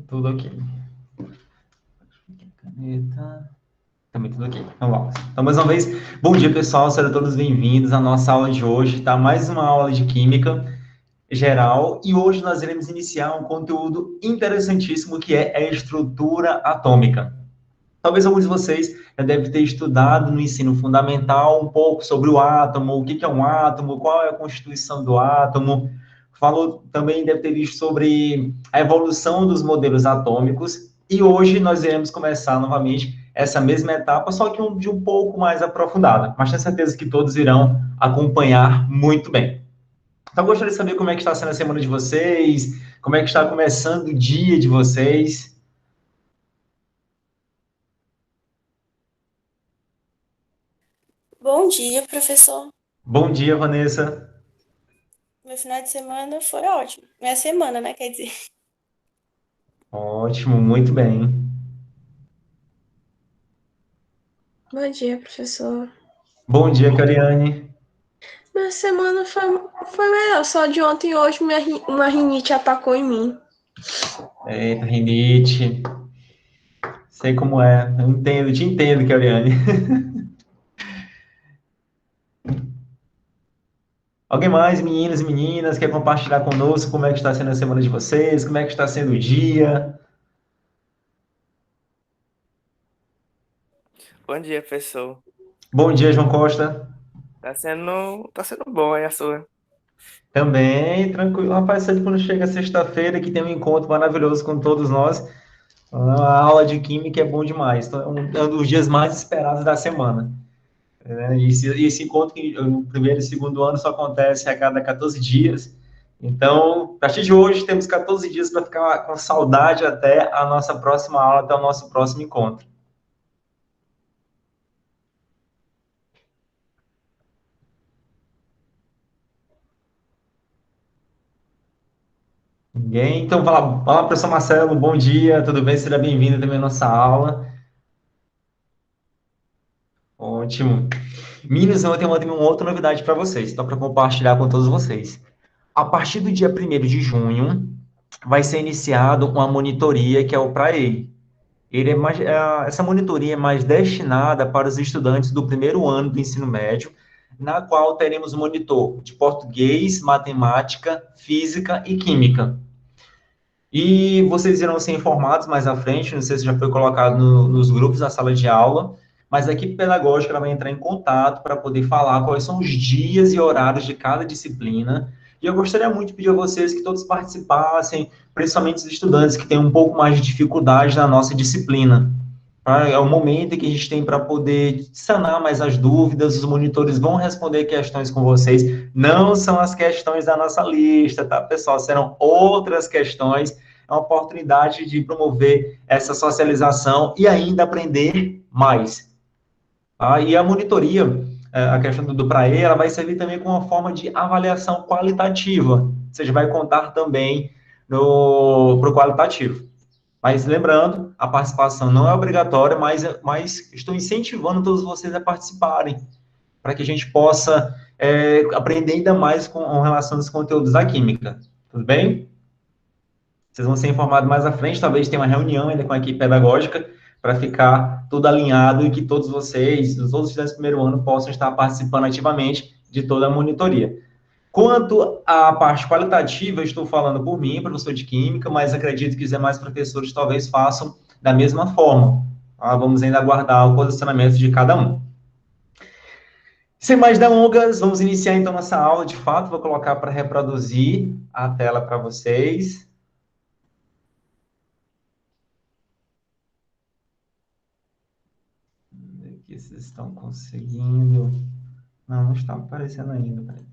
Tudo ok. Caneta. Também tudo ok. Então vamos. Então, mais uma vez, bom dia, pessoal. Sejam todos bem-vindos à nossa aula de hoje, tá? Mais uma aula de Química geral. E hoje nós iremos iniciar um conteúdo interessantíssimo que é a estrutura atômica. Talvez alguns de vocês já devem ter estudado no ensino fundamental um pouco sobre o átomo, o que é um átomo, qual é a constituição do átomo. Falou também, deve ter visto sobre a evolução dos modelos atômicos. E hoje nós iremos começar novamente essa mesma etapa, só que de um pouco mais aprofundada. Mas tenho certeza que todos irão acompanhar muito bem. Então, gostaria de saber como é que está sendo a semana de vocês, como é que está começando o dia de vocês. Bom dia, professor. Bom dia, Vanessa. Meu final de semana foi ótimo. Minha semana, né? Quer dizer. Ótimo, muito bem. Bom dia, professor. Bom dia, Cariane. Minha semana foi melhor, só de ontem e hoje uma rinite atacou em mim. Eita, rinite. Sei como é. Eu entendo, te entendo, Cariane. Alguém mais, meninos e meninas, quer compartilhar conosco como é que está sendo a semana de vocês? Como é que está sendo o dia? Bom dia, professor. Bom dia, João Costa. Tá sendo bom aí a sua. Também, tranquilo. Rapaz, sempre quando chega sexta-feira, que tem um encontro maravilhoso com todos nós, a aula de Química é bom demais. Então, é um dos dias mais esperados da semana. Né? E esse encontro que no primeiro e segundo ano só acontece a cada 14 dias. Então, a partir de hoje, temos 14 dias para ficar com saudade até a nossa próxima aula, até o nosso próximo encontro. Ninguém? Então, fala, professor Marcelo, bom dia, tudo bem? Seja bem-vindo também à nossa aula. Ótimo. Meninos, eu tenho uma outra novidade para vocês, só para compartilhar com todos vocês. A partir do dia 1º de junho, vai ser iniciado uma monitoria que é o PRAE. Essa monitoria é mais destinada para os estudantes do primeiro ano do ensino médio, na qual teremos monitor de português, matemática, física e química. E vocês irão ser informados mais à frente, não sei se já foi colocado nos grupos da sala de aula, mas a equipe pedagógica ela vai entrar em contato para poder falar quais são os dias e horários de cada disciplina. E eu gostaria muito de pedir a vocês que todos participassem, principalmente os estudantes que têm um pouco mais de dificuldade na nossa disciplina. É o momento que a gente tem para poder sanar mais as dúvidas, os monitores vão responder questões com vocês. Não são as questões da nossa lista, tá, pessoal? Serão outras questões. É uma oportunidade de promover essa socialização e ainda aprender mais. Tá? E a monitoria, a questão do PRAE, ela vai servir também como uma forma de avaliação qualitativa. Ou seja, vai contar também para o qualitativo. Mas lembrando, a participação não é obrigatória, mas estou incentivando todos vocês a participarem, para que a gente possa aprender ainda mais com relação aos conteúdos da química. Tudo bem? Vocês vão ser informados mais à frente, talvez tenha uma reunião ainda com a equipe pedagógica, para ficar tudo alinhado e que todos vocês, os outros estudantes do primeiro ano, possam estar participando ativamente de toda a monitoria. Quanto à parte qualitativa, eu estou falando por mim, professor de Química, mas acredito que os demais professores talvez façam da mesma forma. Tá? Vamos ainda aguardar o posicionamento de cada um. Sem mais delongas, vamos iniciar então nossa aula de fato. Vou colocar para reproduzir a tela para vocês. Vamos ver aqui se vocês estão conseguindo. Não está aparecendo ainda. Peraí.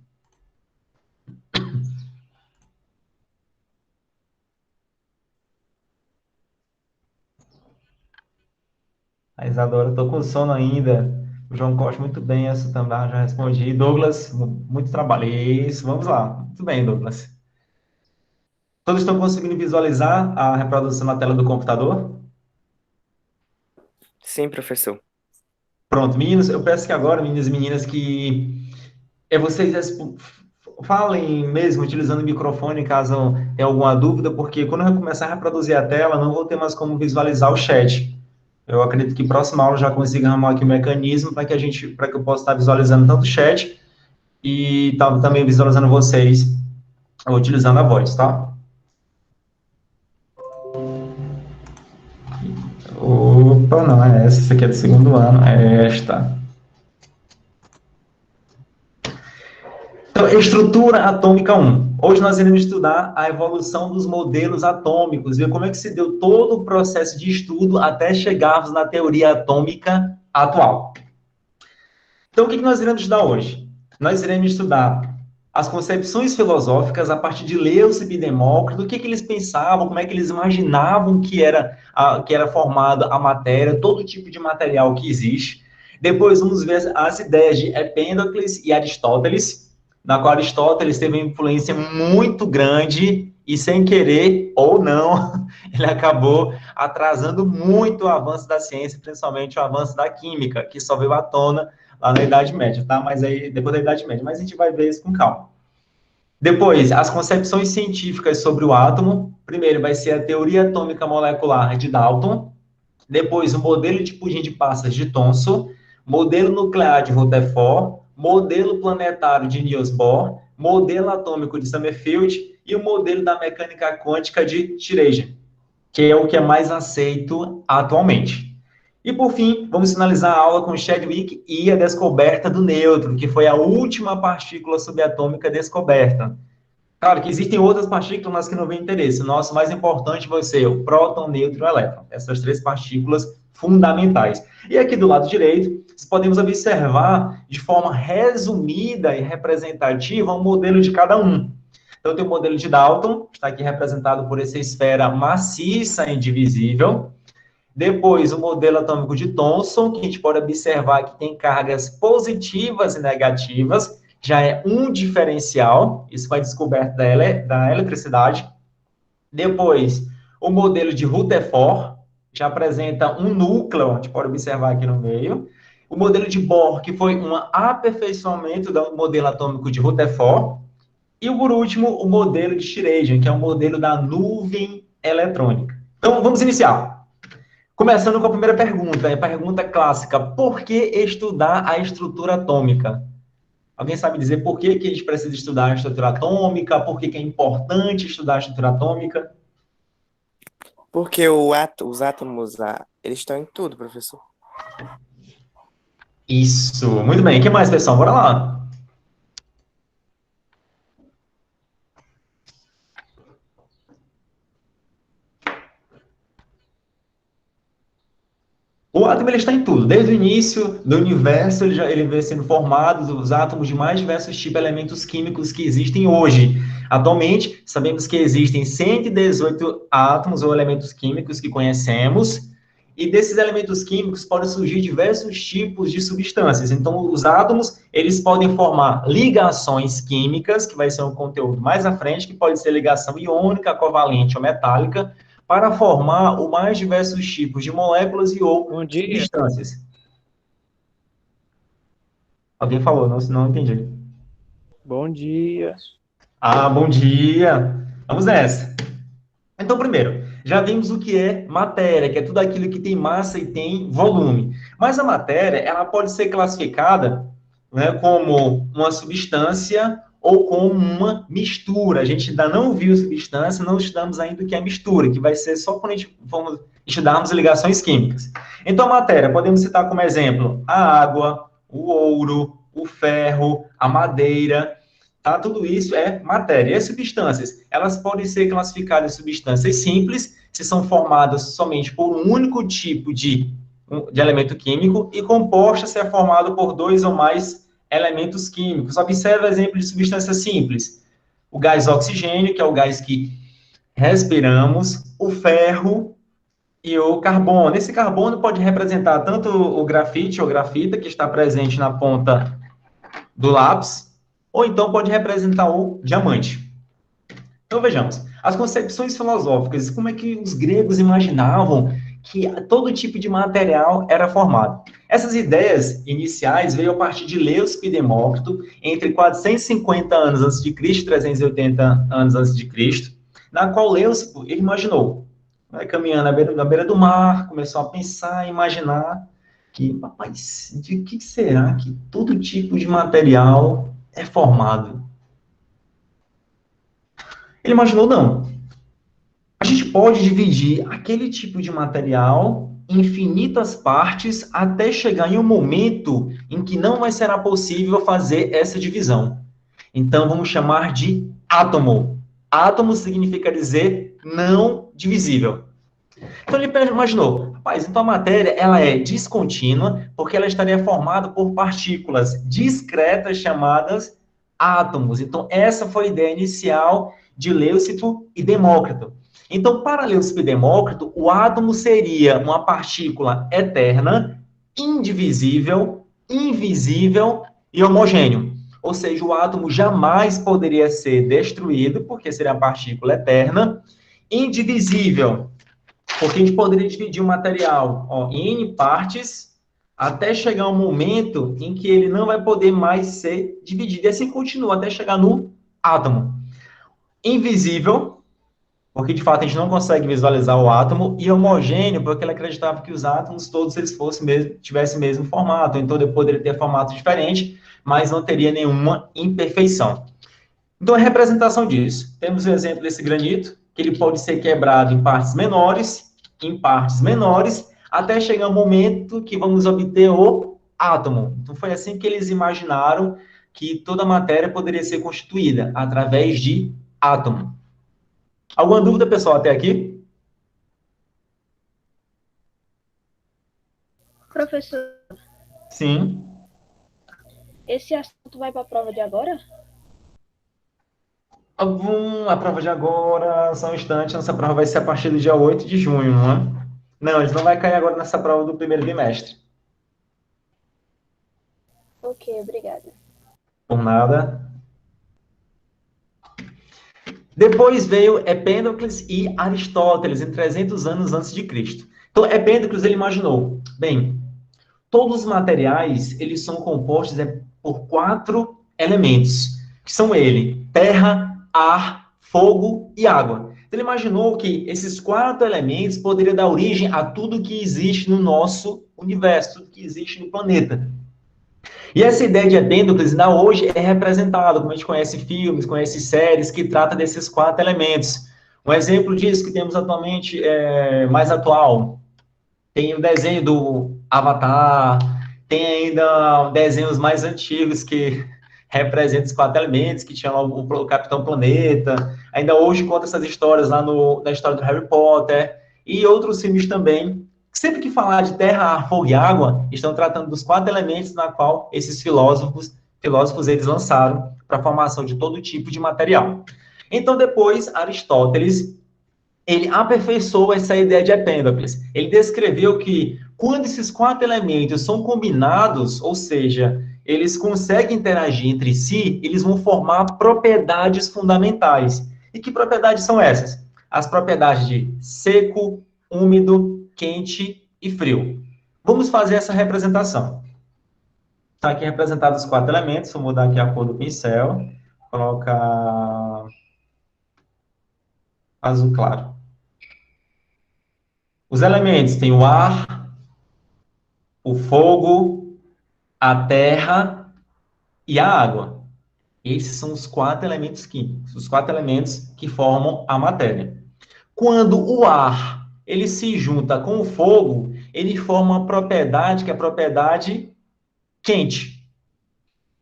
A Isadora, estou com sono ainda. O João Costa, muito bem, essa também já respondi. Douglas, muito trabalho. Isso, vamos lá. Muito bem, Douglas. Todos estão conseguindo visualizar a reprodução na tela do computador? Sim, professor. Pronto, meninos, eu peço que agora, meninos e meninas, que vocês falem mesmo utilizando o microfone, caso tenha alguma dúvida, porque quando eu começar a reproduzir a tela, não vou ter mais como visualizar o chat. Eu acredito que próxima aula eu já consiga arrumar aqui o mecanismo para que eu possa estar visualizando tanto o chat e também visualizando vocês utilizando a voz, tá? Opa, não é essa aqui é do segundo ano, é esta. Então, estrutura atômica 1. Hoje nós iremos estudar a evolução dos modelos atômicos, ver como é que se deu todo o processo de estudo até chegarmos na teoria atômica atual. Então, o que nós iremos estudar hoje? Nós iremos estudar as concepções filosóficas a partir de Leucipo e Demócrito, o que eles pensavam, como é que eles imaginavam que era formada a matéria, todo tipo de material que existe. Depois vamos ver as ideias de Empédocles e Aristóteles, na qual Aristóteles teve uma influência muito grande e, sem querer ou não, ele acabou atrasando muito o avanço da ciência, principalmente o avanço da química, que só veio à tona lá na Idade Média, tá? Mas aí, depois da Idade Média, mas a gente vai ver isso com calma. Depois, as concepções científicas sobre o átomo. Primeiro vai ser a teoria atômica molecular de Dalton, depois o modelo de pudim de passas de Thomson, modelo nuclear de Rutherford, modelo planetário de Niels Bohr, modelo atômico de Summerfield e o modelo da mecânica quântica de Schrödinger, que é o que é mais aceito atualmente. E, por fim, vamos finalizar a aula com Chadwick e a descoberta do nêutron, que foi a última partícula subatômica descoberta. Claro que existem outras partículas, mas que não vem interesse. O nosso mais importante vai ser o próton, nêutron e elétron. Essas três partículas fundamentais. E aqui do lado direito, podemos observar de forma resumida e representativa um modelo de cada um. Então, tem o modelo de Dalton, que está aqui representado por essa esfera maciça e indivisível. Depois, o modelo atômico de Thomson, que a gente pode observar que tem cargas positivas e negativas, já é um diferencial, isso foi descoberto da eletricidade. Depois, o modelo de Rutherford, já apresenta um núcleo, a gente pode observar aqui no meio. O modelo de Bohr, que foi um aperfeiçoamento do modelo atômico de Rutherford. E, por último, o modelo de Schrödinger, que é o modelo da nuvem eletrônica. Então, vamos iniciar. Começando com a primeira pergunta, a pergunta clássica: por que estudar a estrutura atômica? Alguém sabe dizer por que a gente precisa estudar a estrutura atômica? Por que é importante estudar a estrutura atômica? Porque os átomos lá, eles estão em tudo, professor. Isso, muito bem. O que mais, pessoal? Bora lá. O átomo ele está em tudo. Desde o início do universo, ele vem sendo formado os átomos de mais diversos tipos de elementos químicos que existem hoje. Atualmente, sabemos que existem 118 átomos ou elementos químicos que conhecemos, e desses elementos químicos podem surgir diversos tipos de substâncias. Então, os átomos, eles podem formar ligações químicas, que vai ser um conteúdo mais à frente, que pode ser ligação iônica, covalente ou metálica, para formar os mais diversos tipos de moléculas e ou substâncias. Alguém falou, não entendi. Bom dia. Ah, bom dia. Vamos nessa. Então, primeiro, já vimos o que é matéria, que é tudo aquilo que tem massa e tem volume. Mas a matéria, ela pode ser classificada, né, como uma substância ou como uma mistura. A gente ainda não viu substância, não estudamos ainda o que é mistura, que vai ser só quando a gente for estudarmos ligações químicas. Então, a matéria, podemos citar como exemplo a água, o ouro, o ferro, a madeira, tá? Tudo isso é matéria. E as substâncias, elas podem ser classificadas em substâncias simples, se são formadas somente por um único tipo de elemento químico, e composta se é formado por dois ou mais elementos químicos. Observe o exemplo de substância simples. O gás oxigênio, que é o gás que respiramos, o ferro e o carbono. Esse carbono pode representar tanto o grafite ou grafita, que está presente na ponta do lápis, ou então pode representar o diamante. Então, vejamos. As concepções filosóficas, como é que os gregos imaginavam que todo tipo de material era formado. Essas ideias iniciais veio a partir de Leucipo e Demócrito, entre 450 anos antes de Cristo e 380 anos antes de Cristo, na qual Leucipo ele imaginou, vai caminhando na beira do mar, começou a pensar, imaginar que, rapaz, de que será que todo tipo de material é formado? Ele imaginou, não. A gente pode dividir aquele tipo de material em infinitas partes até chegar em um momento em que não vai ser possível fazer essa divisão. Então, vamos chamar de átomo. Átomo significa dizer não divisível. Então, ele imaginou, rapaz, então a matéria ela é descontínua porque ela estaria formada por partículas discretas chamadas átomos. Então, essa foi a ideia inicial de Leucipo e Demócrito. Então, para Leucipo e Demócrito, o átomo seria uma partícula eterna, indivisível, invisível e homogêneo. Ou seja, o átomo jamais poderia ser destruído, porque seria uma partícula eterna, indivisível, porque a gente poderia dividir o material em N partes, até chegar um momento em que ele não vai poder mais ser dividido. E assim continua, até chegar no átomo. Invisível, porque de fato a gente não consegue visualizar o átomo, e homogêneo, porque ele acreditava que os átomos todos eles tivessem o mesmo formato, então ele poderia ter formato diferente, mas não teria nenhuma imperfeição. Então, a representação disso. Temos o exemplo desse granito, que ele pode ser quebrado em partes menores, até chegar um momento que vamos obter o átomo. Então, foi assim que eles imaginaram que toda a matéria poderia ser constituída, através de átomo. Alguma dúvida, pessoal, até aqui? Professor, Sim. esse assunto vai para a prova de agora? A prova de agora, só um instante, nossa prova vai ser a partir do dia 8 de junho, não é? Não, a gente não vai cair agora nessa prova do primeiro bimestre. Ok, obrigada. Por nada. Depois veio Empédocles e Aristóteles, em 300 anos antes de Cristo. Então, Empédocles, ele imaginou, bem, todos os materiais, eles são compostos por 4 elementos, que são terra, ar, fogo e água. Então, ele imaginou que esses 4 elementos poderiam dar origem a tudo que existe no nosso universo, tudo que existe no planeta. E essa ideia de Empédocles ainda hoje é representada, como a gente conhece filmes, conhece séries que tratam desses 4 elementos. Um exemplo disso que temos atualmente, mais atual, tem o desenho do Avatar, tem ainda desenhos mais antigos que representam os 4 elementos, que tinha o Capitão Planeta, ainda hoje conta essas histórias lá na história do Harry Potter, e outros filmes também. Sempre que falar de terra, ar, fogo e água, estão tratando dos 4 elementos na qual esses filósofos eles lançaram para a formação de todo tipo de material. Então, depois, Aristóteles, ele aperfeiçoou essa ideia de Empédocles. Ele descreveu que quando esses 4 elementos são combinados, ou seja, eles conseguem interagir entre si, eles vão formar propriedades fundamentais. E que propriedades são essas? As propriedades de seco, úmido, quente e frio. Vamos fazer essa representação. Está aqui representados os 4 elementos. Vou mudar aqui a cor do pincel. Colocar azul claro. Os elementos têm o ar, o fogo, a terra e a água. Esses são os 4 elementos químicos, os 4 elementos que formam a matéria. Quando o ar ele se junta com o fogo, ele forma uma propriedade que é a propriedade quente.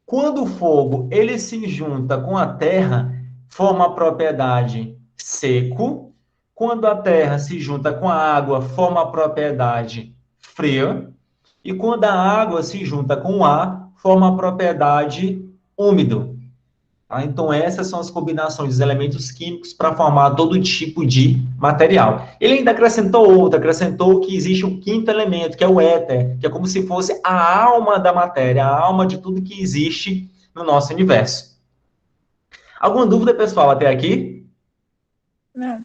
Quando o fogo ele se junta com a terra, forma a propriedade seco. Quando a terra se junta com a água, forma a propriedade fria. E quando a água se junta com o ar, forma a propriedade úmido. Tá? Então, essas são as combinações dos elementos químicos para formar todo tipo de material. Ele ainda acrescentou que existe um 5º elemento, que é o éter, que é como se fosse a alma da matéria, a alma de tudo que existe no nosso universo. Alguma dúvida, pessoal, até aqui? Não.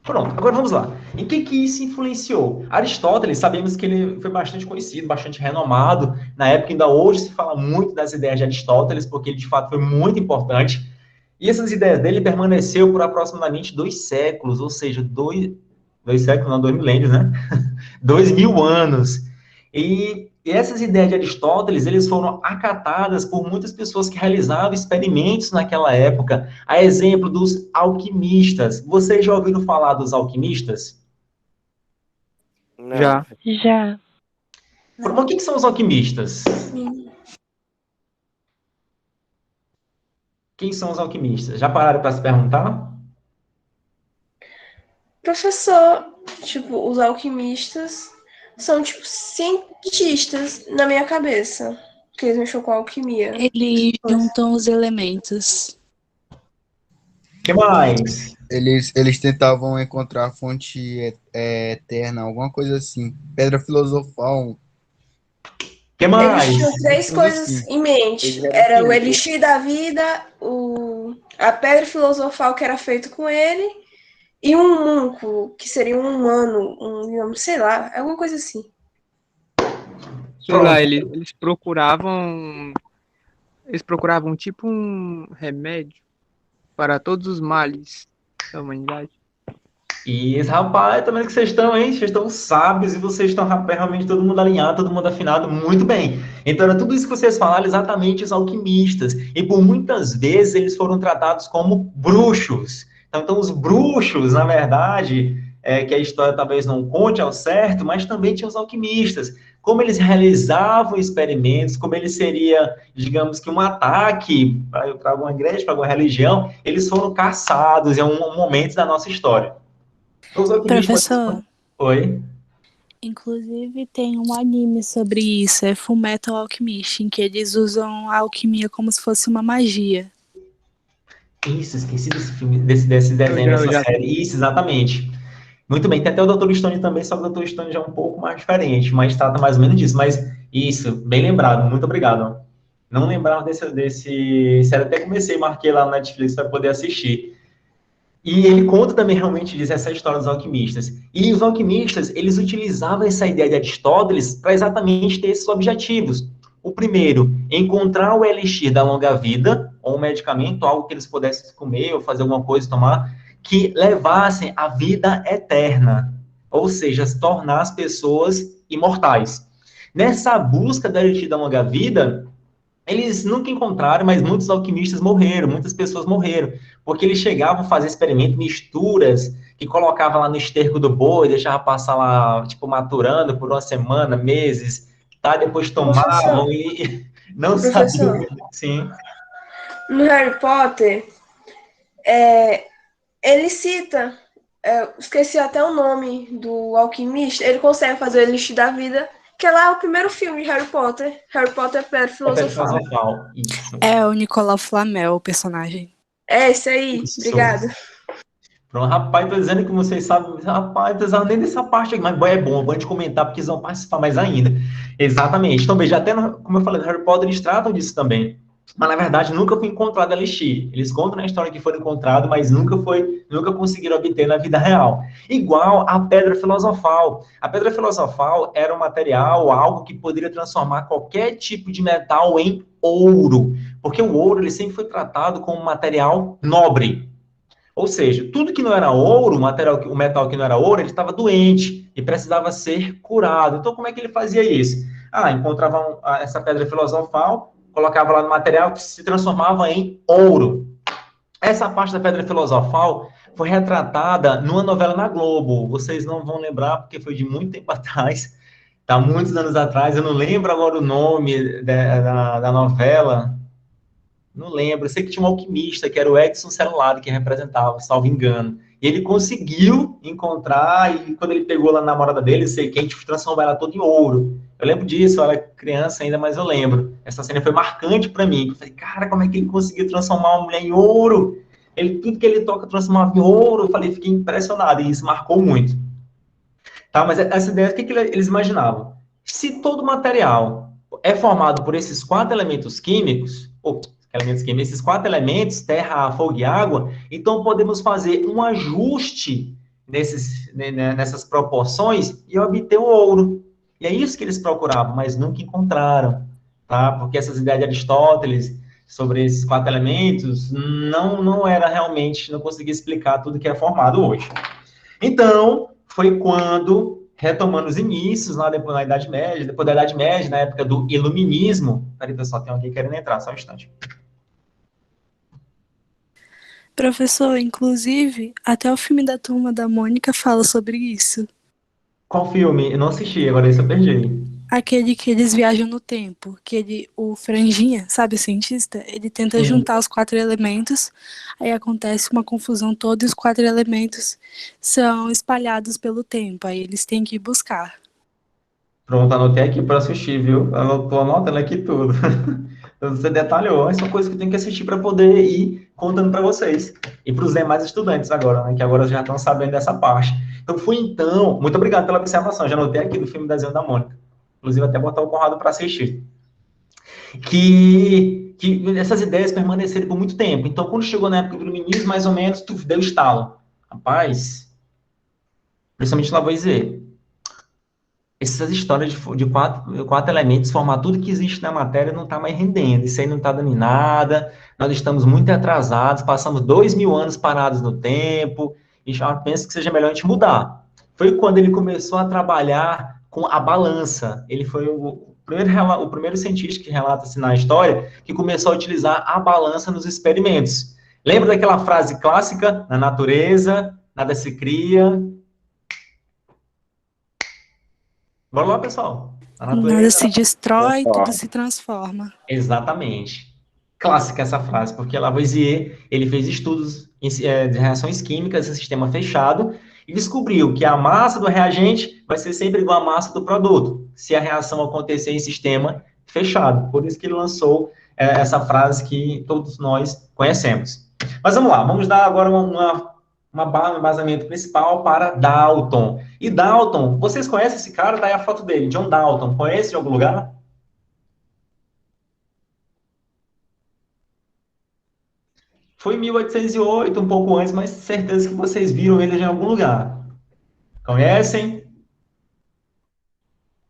Pronto, agora vamos lá. Em que isso influenciou? Aristóteles, sabemos que ele foi bastante conhecido, bastante renomado. Na época, ainda hoje, se fala muito das ideias de Aristóteles, porque ele, de fato, foi muito importante. E essas ideias dele permaneceu por aproximadamente 2 séculos, ou seja, 2 séculos, não, 2 milênios, né? 2.000 anos. E essas ideias de Aristóteles, eles foram acatadas por muitas pessoas que realizavam experimentos naquela época, a exemplo dos alquimistas. Vocês já ouviram falar dos alquimistas? Não. Já. Já. Mas o que são os alquimistas? Quem são os alquimistas? Já pararam para se perguntar? Professor, tipo, os alquimistas são, tipo, cientistas na minha cabeça. Que eles mexem com alquimia. Eles juntam os elementos. O que mais? Eles tentavam encontrar a fonte eterna, alguma coisa assim. Pedra filosofal. O que mais? Eles tinham 3 Coisa coisas assim. em mente. Eles eram Era o químicos. elixir da vida, a pedra filosofal que era feito com ele, e um múnculo, que seria um humano, sei lá, alguma coisa assim. Sei lá, eles procuravam tipo um remédio para todos os males da humanidade. E, rapaz, também que vocês estão, hein? Vocês estão sábios e vocês estão, rapaz, realmente todo mundo alinhado, todo mundo afinado, muito bem. Então, era tudo isso que vocês falaram, exatamente os alquimistas. E por muitas vezes eles foram tratados como bruxos. Então os bruxos, na verdade, que a história talvez não conte ao certo, mas também tinha os alquimistas. Como eles realizavam experimentos, como ele seria, digamos que um ataque para alguma igreja, para alguma religião, eles foram caçados em um momento da nossa história. Os alquimistas... Professor, Oi? inclusive tem um anime sobre isso, é Fullmetal Alchemist, em que eles usam a alquimia como se fosse uma magia. Isso, esqueci desse filme, desse desenho, Eu dessa já- série. Isso, exatamente. Muito bem, tem até o Dr. Stone também, só que o Dr. Stone já é um pouco mais diferente, mas trata mais ou menos disso. Mas isso, bem lembrado, muito obrigado. Não lembrava desse série, até comecei, marquei lá no Netflix para poder assistir. E ele conta também realmente diz essa história dos alquimistas. E os alquimistas, eles utilizavam essa ideia de Aristóteles para exatamente ter esses objetivos. O primeiro, encontrar o elixir da longa vida, ou um medicamento, algo que eles pudessem comer ou fazer alguma coisa, tomar, que levassem à vida eterna. Ou seja, se tornar as pessoas imortais. Nessa busca da elixir da longa vida, eles nunca encontraram, mas muitos alquimistas morreram, muitas pessoas morreram, porque eles chegavam a fazer experimento, misturas, que colocavam lá no esterco do boi, deixava passar lá, tipo, maturando por uma semana, meses, tá? Depois tomavam e não sabiam. Sim. No Harry Potter, ele cita, esqueci até o nome do alquimista, ele consegue fazer o elixir da vida, que é lá o primeiro filme de Harry Potter Pedra Filosofal. Isso. É o Nicolau Flamel, o personagem. É, esse aí, Isso. obrigada. Pronto, rapaz, tô dizendo que vocês sabem, rapaz, não precisava nem dessa parte aqui, mas é bom a gente comentar, porque eles vão participar mais ainda. Exatamente. Então, veja, até, como eu falei, no Harry Potter, eles tratam disso também. Mas, na verdade, nunca foi encontrado elixir. Eles contam na história que foram encontrados, mas nunca conseguiram obter na vida real. Igual a Pedra Filosofal. A Pedra Filosofal era um material, algo que poderia transformar qualquer tipo de metal em ouro. Porque o ouro, ele sempre foi tratado como um material nobre. Ou seja, tudo que não era ouro, o metal que não era ouro, ele estava doente e precisava ser curado. Então, como é que ele fazia isso? Encontrava essa pedra filosofal, colocava lá no material que se transformava em ouro. Essa parte da pedra filosofal foi retratada numa novela na Globo. Vocês não vão lembrar, porque foi de muito tempo atrás, tá? Muitos anos atrás. Eu não lembro agora o nome da novela. Não lembro, eu sei que tinha um alquimista, que era o Edson Celulari, que representava, salvo engano. E ele conseguiu encontrar, e quando ele pegou lá na namorada dele, sei que a gente transformou ela toda em ouro. Eu lembro disso, eu era criança ainda, mas eu lembro. Essa cena foi marcante para mim. Eu falei, cara, como é que ele conseguiu transformar uma mulher em ouro? Tudo que ele toca transformava em ouro. Eu falei, fiquei impressionado, e isso marcou muito. Tá, mas essa ideia, o que eles imaginavam? Se todo material é formado por esses 4 elementos químicos, esses 4 elementos, terra, fogo e água, então podemos fazer um ajuste nessas proporções e obter o ouro. E é isso que eles procuravam, mas nunca encontraram, tá? Porque essas ideias de Aristóteles sobre esses 4 elementos não era realmente, não conseguia explicar tudo que é formado hoje. Então, foi quando, retomando os inícios, lá depois da Idade Média, depois da Idade Média, na época do Iluminismo. Peraí, pessoal, tem alguém querendo entrar, só um instante. Professor, inclusive, até o filme da Turma da Mônica fala sobre isso. Qual filme? Eu não assisti, agora isso eu perdi. Aquele que eles viajam no tempo, o Franjinha, sabe, o cientista, ele tenta juntar os 4 elementos, aí acontece uma confusão toda e os 4 elementos são espalhados pelo tempo, aí eles têm que ir buscar. Pronto, anotei aqui para assistir, viu? Tô anotando aqui tudo. Então, você detalhou, são coisas que eu tenho que assistir para poder ir contando para vocês. E para os demais estudantes agora, né? Que agora já estão sabendo dessa parte. Então, muito obrigado pela observação, já anotei aqui do filme Desenho da Mônica. Inclusive, até botar o Conrado para assistir. Que essas ideias permaneceram por muito tempo. Então, quando chegou na época do iluminismo, mais ou menos, deu estalo. Rapaz, principalmente Lavoisier, essas histórias de quatro elementos, formar tudo que existe na matéria, não está mais rendendo. Isso aí não está dando em nada. Nós estamos muito atrasados, passamos 2000 anos parados no tempo, e já penso que seja melhor a gente mudar. Foi quando ele começou a trabalhar com a balança. Ele foi o primeiro cientista que relata-se na história que começou a utilizar a balança nos experimentos. Lembra daquela frase clássica? Na natureza, nada se cria. Bora lá, pessoal. Nada se destrói, tudo se transforma. Exatamente. Clássica essa frase, porque Lavoisier, ele fez estudos de reações químicas em sistema fechado e descobriu que a massa do reagente vai ser sempre igual à massa do produto, se a reação acontecer em sistema fechado. Por isso que ele lançou essa frase que todos nós conhecemos. Mas vamos lá, vamos dar agora um embasamento principal para Dalton. E Dalton, vocês conhecem esse cara? Tá aí a foto dele, John Dalton. Conhece de algum lugar? Foi em 1808, um pouco antes, mas certeza que vocês viram ele em algum lugar. Conhecem?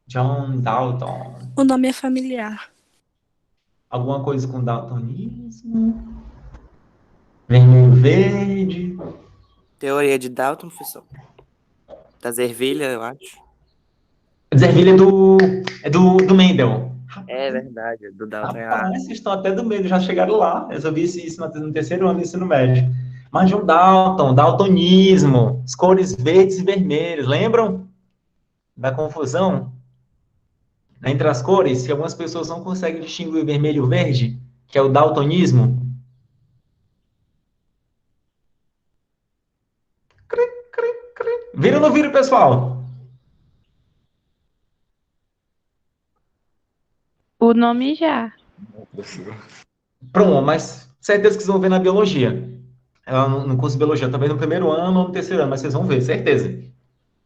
John Dalton. O nome é familiar. Alguma coisa com daltonismo? Vermelho verde? Teoria de Dalton, professor. Das ervilhas, eu acho. Das ervilhas do Mendel. É verdade, do Dalton. Rapaz, vocês estão até do meio, já chegaram lá. Eu só vi isso no terceiro ano do ensino médio. Mas John Dalton, daltonismo, as cores verdes e vermelhas, lembram da confusão entre as cores? Que algumas pessoas não conseguem distinguir o vermelho e o verde, que é o daltonismo. Viram ou não viram, pessoal? O nome já. Pronto, mas certeza que vocês vão ver na biologia. No curso de biologia, talvez no primeiro ano ou no terceiro ano, mas vocês vão ver, certeza.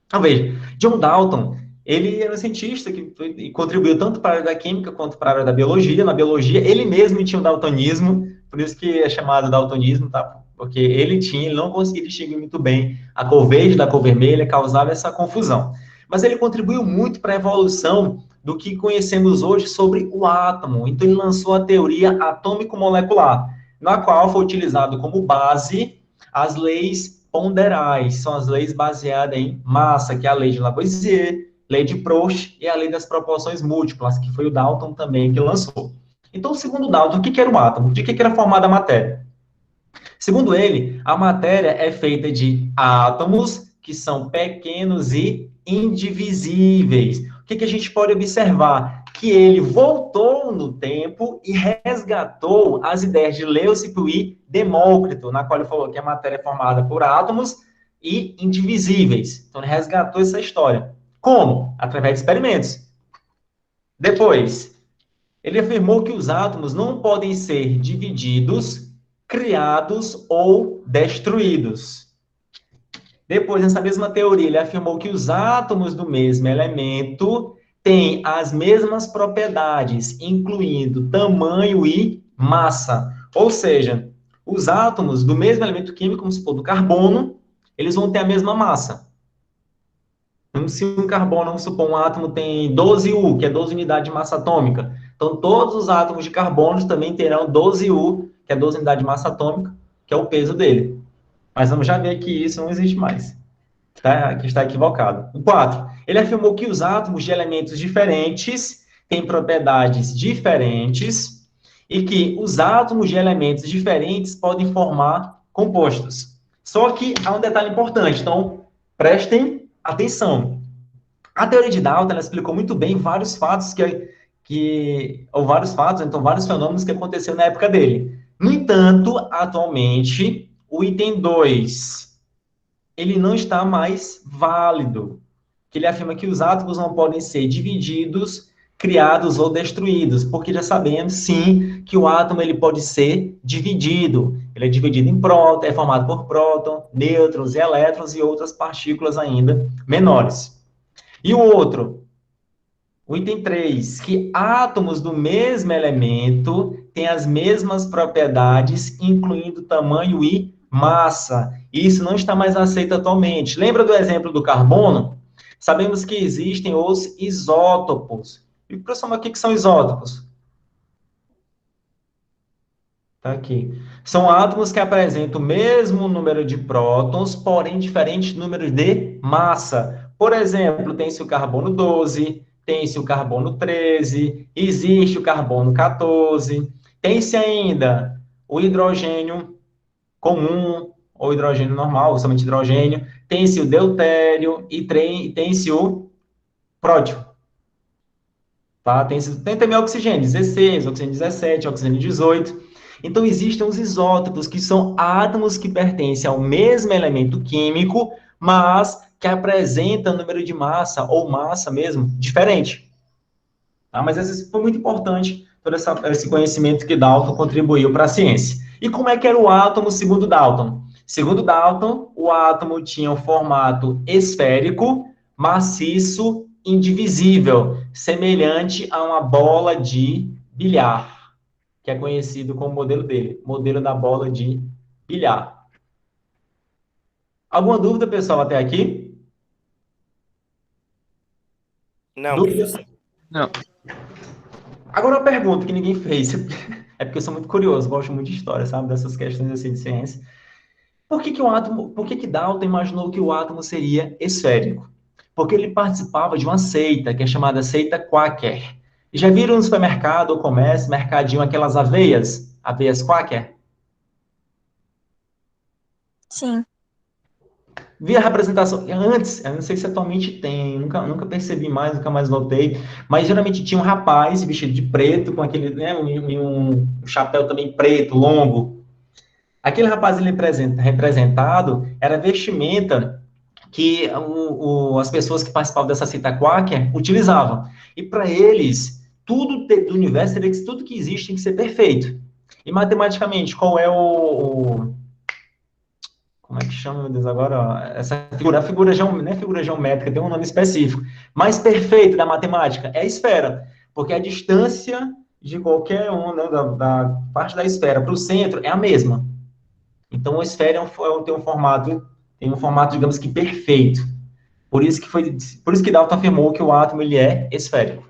Então, veja, John Dalton, ele era um cientista que contribuiu tanto para a área da química quanto para a área da biologia. Na biologia, ele mesmo tinha o daltonismo, por isso que é chamado daltonismo, tá? Porque ele não conseguia distinguir muito bem a cor verde da cor vermelha, causava essa confusão. Mas ele contribuiu muito para a evolução do que conhecemos hoje sobre o átomo. Então, ele lançou a teoria atômico-molecular, na qual foi utilizado como base as leis ponderais, são as leis baseadas em massa, que é a lei de Lavoisier, lei de Proust e a lei das proporções múltiplas, que foi o Dalton também que lançou. Então, segundo Dalton, o que era o átomo? De que era formada a matéria? Segundo ele, a matéria é feita de átomos que são pequenos e indivisíveis. O que a gente pode observar? Que ele voltou no tempo e resgatou as ideias de Leucipo e Demócrito, na qual ele falou que a matéria é formada por átomos e indivisíveis. Então, ele resgatou essa história. Como? Através de experimentos. Depois, ele afirmou que os átomos não podem ser divididos, criados ou destruídos. Depois, nessa mesma teoria, ele afirmou que os átomos do mesmo elemento têm as mesmas propriedades, incluindo tamanho e massa. Ou seja, os átomos do mesmo elemento químico, como se for do carbono, eles vão ter a mesma massa. Então, se um carbono, vamos supor, um átomo tem 12 U, que é 12 unidades de massa atômica, então todos os átomos de carbono também terão 12 U, que é 12 unidades de massa atômica, que é o peso dele. Mas vamos já ver que isso não existe mais, tá? Que está equivocado. O 4. Ele afirmou que os átomos de elementos diferentes têm propriedades diferentes e que os átomos de elementos diferentes podem formar compostos. Só que há um detalhe importante, então prestem atenção. A teoria de Dalton, ela explicou muito bem vários fatos então vários fenômenos que aconteceram na época dele. No entanto, atualmente, o item 2, ele não está mais válido, que ele afirma que os átomos não podem ser divididos, criados ou destruídos, porque já sabemos, sim, que o átomo ele pode ser dividido. Ele é dividido em próton, é formado por próton, nêutrons e elétrons e outras partículas ainda menores. E o outro, o item 3, que átomos do mesmo elemento têm as mesmas propriedades, incluindo tamanho e massa. Isso não está mais aceito atualmente. Lembra do exemplo do carbono? Sabemos que existem os isótopos. E, professor, o que são isótopos? Tá aqui. São átomos que apresentam o mesmo número de prótons, porém diferentes números de massa. Por exemplo, tem-se o carbono 12, tem-se o carbono 13, existe o carbono 14, tem-se ainda o hidrogênio comum, ou hidrogênio normal, ou somente hidrogênio, tem-se o deutério e tem-se o prótio. Tá? Tem também oxigênio 16, oxigênio 17, oxigênio 18. Então, existem os isótopos, que são átomos que pertencem ao mesmo elemento químico, mas que apresentam número de massa, ou massa mesmo, diferente. Tá? Mas isso foi muito importante, todo esse conhecimento que Dalton contribuiu para a ciência. E como é que era o átomo segundo Dalton? Segundo Dalton, o átomo tinha um formato esférico, maciço, indivisível, semelhante a uma bola de bilhar, que é conhecido como modelo dele, modelo da bola de bilhar. Alguma dúvida, pessoal, até aqui? Não, Dúvidas? professor. Não. Agora uma pergunta que ninguém fez, é porque eu sou muito curioso, gosto muito de história, sabe, dessas questões assim de ciência. Por que Dalton imaginou que o átomo seria esférico? Porque ele participava de uma seita, que é chamada seita Quaker. Já viram no supermercado ou comércio, mercadinho, aquelas aveias Quaker? Sim. Vi a representação, antes, eu não sei se atualmente tem, nunca percebi mais, nunca mais notei, mas geralmente tinha um rapaz vestido de preto, com aquele, né, um chapéu também preto, longo. Aquele rapaz ele representado era a vestimenta que as pessoas que participavam dessa seita Quaker utilizavam. E para eles, tudo do universo, tudo que existe tem que ser perfeito. E matematicamente, qual é como é que chama, meu Deus, agora? Essa figura, não é figura geométrica, tem um nome específico. Mais perfeito da matemática é a esfera, porque a distância de qualquer né, da parte da esfera para o centro é a mesma. Então, a esfera tem um formato, digamos que perfeito. Por isso que Dalton afirmou que o átomo ele é esférico.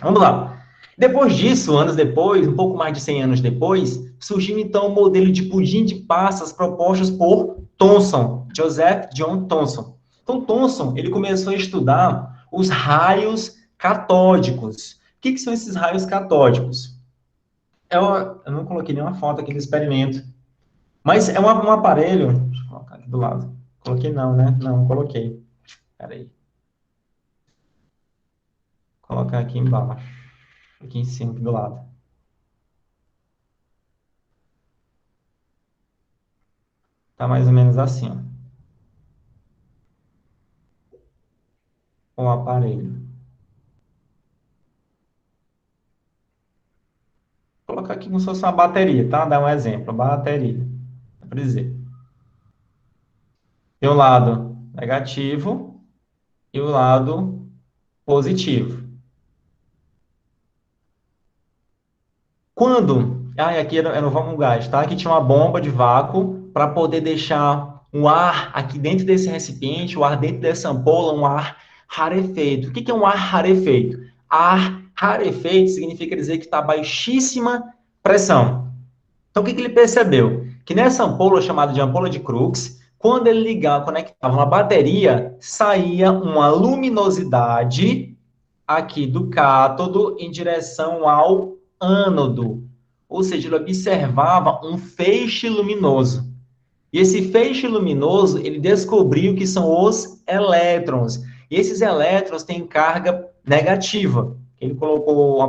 Vamos lá. Depois disso, anos depois, um pouco mais de 100 anos depois, surgiu então o modelo de pudim de passas propostos por Thomson, Joseph John Thomson. Então, Thomson, ele começou a estudar os raios catódicos. O que são esses raios catódicos? Eu não coloquei nenhuma foto aqui do experimento, mas é um aparelho. Deixa eu colocar aqui do lado. Coloquei não, né? Não, coloquei. Espera aí. Vou colocar aqui embaixo. Aqui em cima, aqui do lado. Tá mais ou menos assim, ó. O aparelho. Vou colocar aqui como se fosse uma bateria, tá? Dá um exemplo. Bateria. Dá pra dizer. Tem o lado negativo e o lado positivo. Quando... aqui era um gás, tá? Aqui tinha uma bomba de vácuo para poder deixar um ar aqui dentro desse recipiente, o ar dentro dessa ampola, um ar rarefeito. O que é um ar rarefeito? Ar rarefeito significa dizer que está a baixíssima pressão. Então, o que ele percebeu? Que nessa ampola, chamada de ampola de Crookes, quando ele ligava, conectava uma bateria, saía uma luminosidade aqui do cátodo em direção ao ânodo. Ou seja, ele observava um feixe luminoso. E esse feixe luminoso, ele descobriu que são os elétrons. E esses elétrons têm carga negativa. Ele colocou uma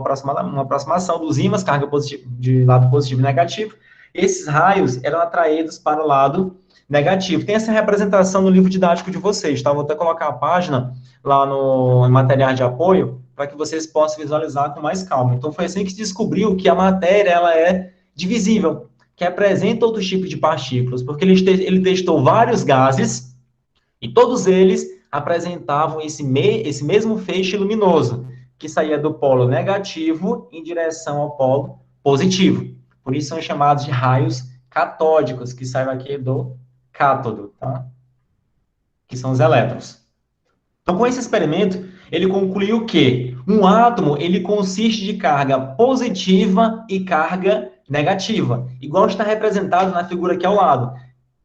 aproximação dos ímãs, carga positiva, de lado positivo e negativo. Esses raios eram atraídos para o lado negativo. Tem essa representação no livro didático de vocês, tá? Vou até colocar a página lá no material de apoio, para que vocês possam visualizar com mais calma. Então, foi assim que se descobriu que a matéria ela é divisível, que apresenta outros tipos de partículas, porque ele testou vários gases, e todos eles apresentavam esse mesmo feixe luminoso, que saía do polo negativo em direção ao polo positivo. Por isso são chamados de raios catódicos, que saem aqui do cátodo, tá? Que são os elétrons. Então, com esse experimento, ele concluiu que um átomo, ele consiste de carga positiva e carga negativa, igual está representado na figura aqui ao lado.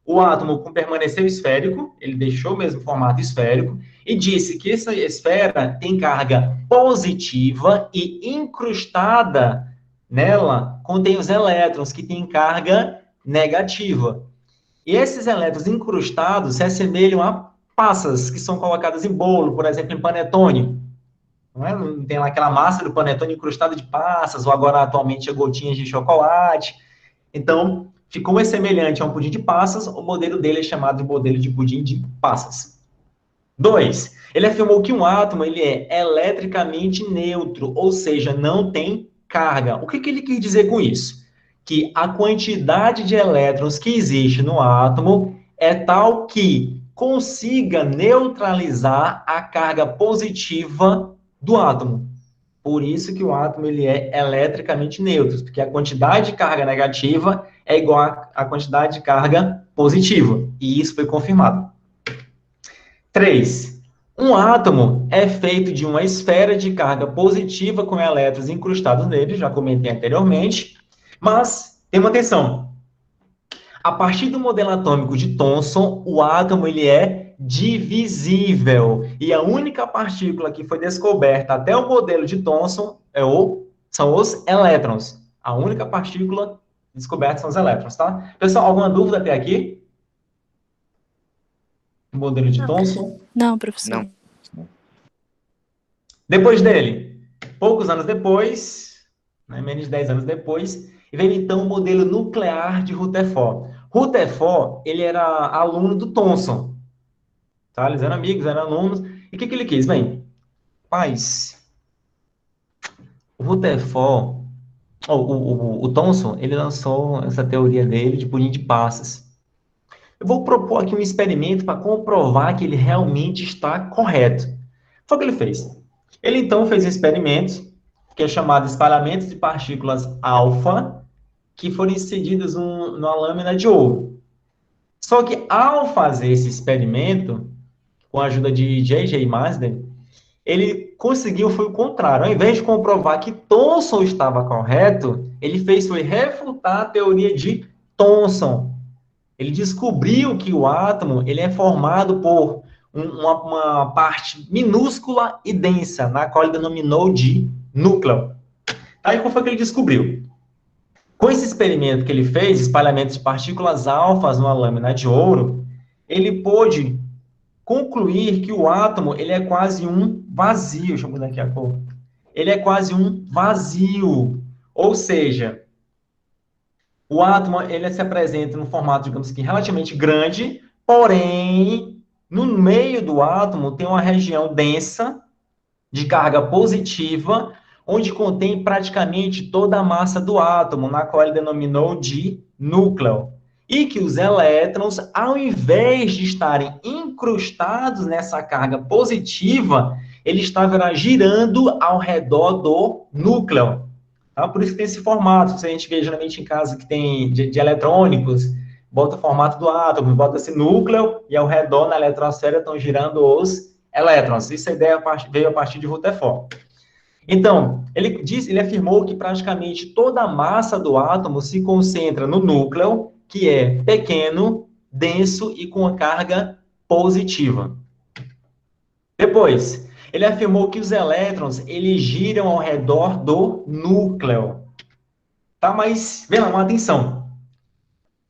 O átomo permaneceu esférico, ele deixou o mesmo formato esférico, e disse que essa esfera tem carga positiva e incrustada nela contém os elétrons, que têm carga negativa. E esses elétrons incrustados se assemelham a passas que são colocadas em bolo, por exemplo, em panetone. Não é? Tem lá aquela massa do panetone incrustada de passas, ou agora atualmente gotinhas de chocolate. Então, ficou mais semelhante a um pudim de passas, o modelo dele é chamado de modelo de pudim de passas. 2. Ele afirmou que um átomo ele é eletricamente neutro, ou seja, não tem carga. O que ele quis dizer com isso? Que a quantidade de elétrons que existe no átomo é tal que consiga neutralizar a carga positiva do átomo. Por isso que o átomo ele é eletricamente neutro, porque a quantidade de carga negativa é igual à quantidade de carga positiva. E isso foi confirmado. 3. Um átomo é feito de uma esfera de carga positiva com elétrons incrustados nele, já comentei anteriormente, mas, tenham atenção, a partir do modelo atômico de Thomson, o átomo ele é divisível, e a única partícula que foi descoberta até o modelo de Thomson são os elétrons. A única partícula descoberta são os elétrons, tá? Pessoal, alguma dúvida até aqui? O modelo de Thomson? Não, professor. Não. Depois dele, poucos anos depois, né, menos de 10 anos depois, veio então o modelo nuclear de Rutherford. Rutherford, ele era aluno do Thomson. Tá? Eles eram amigos, eram alunos. E o que ele quis? Bem, o Rutherford, o Thomson, ele lançou essa teoria dele de pudim de passas. Eu vou propor aqui um experimento para comprovar que ele realmente está correto. Foi o que ele fez. Ele, então, fez um experimento que é chamado espalhamento de partículas alfa, que foram insercidas numa lâmina de ouro. Só que, ao fazer esse experimento, com a ajuda de J.J. Marsden, ele conseguiu, foi o contrário. Ao invés de comprovar que Thomson estava correto, ele foi refutar a teoria de Thomson. Ele descobriu que o átomo ele é formado por uma parte minúscula e densa, na qual ele denominou de núcleo. Aí, qual foi que ele descobriu? Com esse experimento que ele fez, espalhamento de partículas alfas numa lâmina de ouro, ele pôde concluir que o átomo ele é quase um vazio. Deixa eu mudar aqui a cor. Ele é quase um vazio. Ou seja, o átomo ele se apresenta no formato, digamos assim, relativamente grande, porém, no meio do átomo tem uma região densa, de carga positiva, onde contém praticamente toda a massa do átomo, na qual ele denominou de núcleo. E que os elétrons, ao invés de estarem incrustados nessa carga positiva, eles estavam girando ao redor do núcleo. Tá? Por isso que tem esse formato, que a gente vê geralmente em casa que tem de eletrônicos, bota o formato do átomo, bota esse núcleo, e ao redor, na eletrosfera, estão girando os elétrons. Essa ideia veio a partir de Rutherford. Então, ele afirmou que praticamente toda a massa do átomo se concentra no núcleo, que é pequeno, denso e com a carga positiva. Depois, ele afirmou que os elétrons, eles giram ao redor do núcleo. Tá? Mas, vem lá, atenção.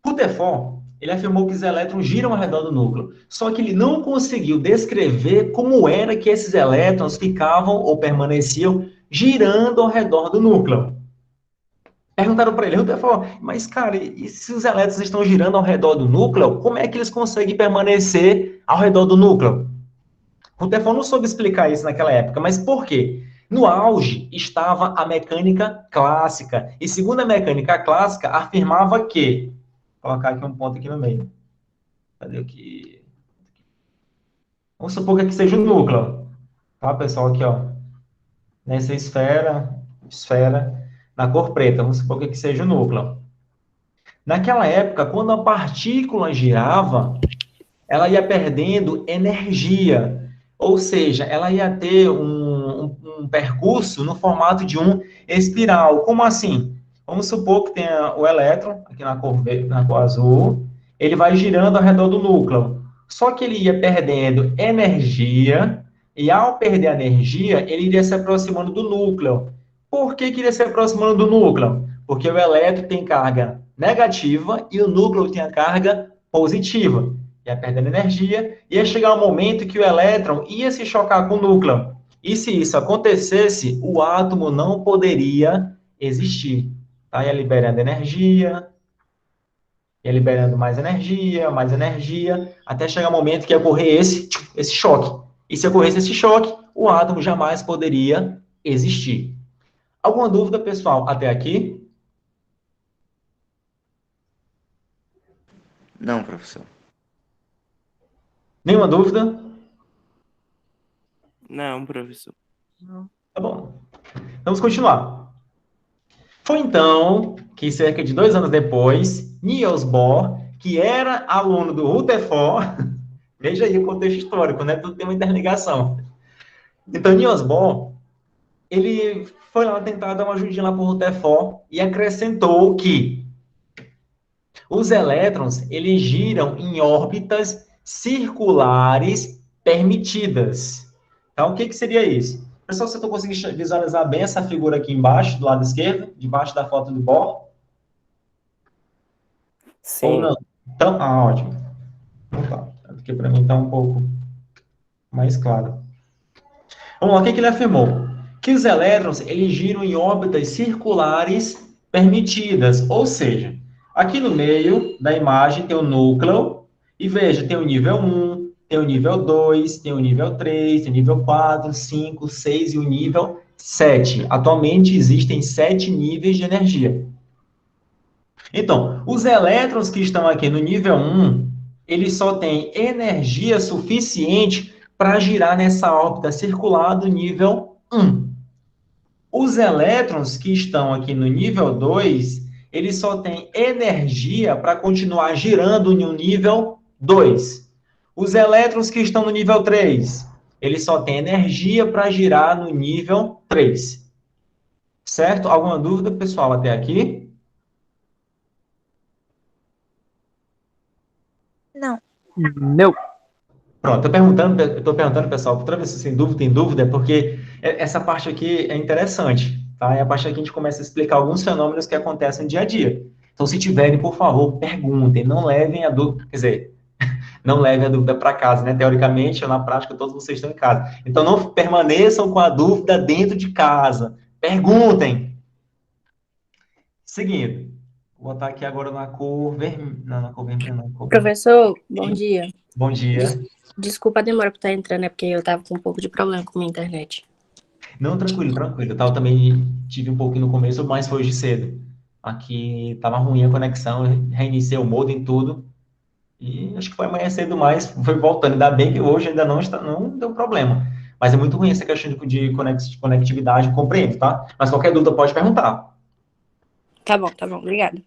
Rutherford, ele afirmou que os elétrons giram ao redor do núcleo, só que ele não conseguiu descrever como era que esses elétrons ficavam ou permaneciam girando ao redor do núcleo. Perguntaram para ele, Rutherford, mas cara, e se os elétrons estão girando ao redor do núcleo, como é que eles conseguem permanecer ao redor do núcleo? Rutherford não soube explicar isso naquela época, mas por quê? No auge estava a mecânica clássica, e segundo a mecânica clássica, afirmava que... Vou colocar aqui um ponto aqui no meio. Cadê aqui? Vamos supor que aqui seja o núcleo. Tá, pessoal? Aqui, ó. Nessa esfera, na cor preta. Vamos supor que aqui seja o núcleo. Naquela época, quando a partícula girava, ela ia perdendo energia. Ou seja, ela ia ter um percurso no formato de um espiral. Como assim? Vamos supor que tenha o elétron, aqui na cor azul, ele vai girando ao redor do núcleo. Só que ele ia perdendo energia, e ao perder energia, ele iria se aproximando do núcleo. Por que iria se aproximando do núcleo? Porque o elétron tem carga negativa e o núcleo tem a carga positiva. Ia perdendo energia, ia chegar um momento que o elétron ia se chocar com o núcleo. E se isso acontecesse, o átomo não poderia existir. Tá? Ia liberando energia, ia liberando mais energia, até chegar um momento que ia ocorrer esse choque. E se ocorresse esse choque, o átomo jamais poderia existir. Alguma dúvida, pessoal, até aqui? Não, professor. Nenhuma dúvida? Não, professor. Tá bom. Vamos continuar. Foi então que, cerca de 2 anos depois, Niels Bohr, que era aluno do Rutherford, veja aí o contexto histórico, né? Tudo tem uma interligação. Então, Niels Bohr, ele foi lá tentar dar uma ajudinha lá para o Rutherford e acrescentou que os elétrons, eles giram em órbitas circulares permitidas. Então, o que seria isso? Pessoal, você está conseguindo visualizar bem essa figura aqui embaixo, do lado esquerdo, debaixo da foto do Bohr? Sim. Ou não? Então, ótimo. Opa, porque para mim está um pouco mais claro. Vamos lá, o que ele afirmou? Que os elétrons, eles giram em órbitas circulares permitidas, ou seja, aqui no meio da imagem tem o núcleo, e veja, tem o nível 1, tem o nível 2, tem o nível 3, tem o nível 4, 5, 6 e o nível 7. Atualmente existem 7 níveis de energia. Então, os elétrons que estão aqui no nível 1, eles só têm energia suficiente para girar nessa órbita circular do nível 1. Os elétrons que estão aqui no nível 2, eles só têm energia para continuar girando no nível 2. Os elétrons que estão no nível 3, eles só têm energia para girar no nível 3. Certo? Alguma dúvida, pessoal, até aqui? Não. Não. Pronto, estou perguntando, pessoal, toda vez que vocês tem dúvida, porque essa parte aqui é interessante, tá? É a parte aqui que a gente começa a explicar alguns fenômenos que acontecem no dia a dia. Então, se tiverem, por favor, perguntem, não levem a dúvida, quer dizer, não levem a dúvida para casa, né? Teoricamente, ou na prática, todos vocês estão em casa. Então, não permaneçam com a dúvida dentro de casa. Perguntem. Seguindo. Vou botar aqui agora na cor vermelha. Não, na cor vermelha não. Cor... Professor, bom dia. Bom dia. Desculpa a demora por estar entrando, é porque eu estava com um pouco de problema com a minha internet. Não, tranquilo. Eu também tive um pouquinho no começo, mas foi hoje cedo. Aqui estava ruim a conexão, reiniciei o modem e tudo. E acho que foi amanhã cedo mais, foi voltando. Ainda bem que hoje ainda não deu problema. Mas é muito ruim essa questão de conectividade, compreendo, tá? Mas qualquer dúvida pode perguntar. Tá bom, obrigada.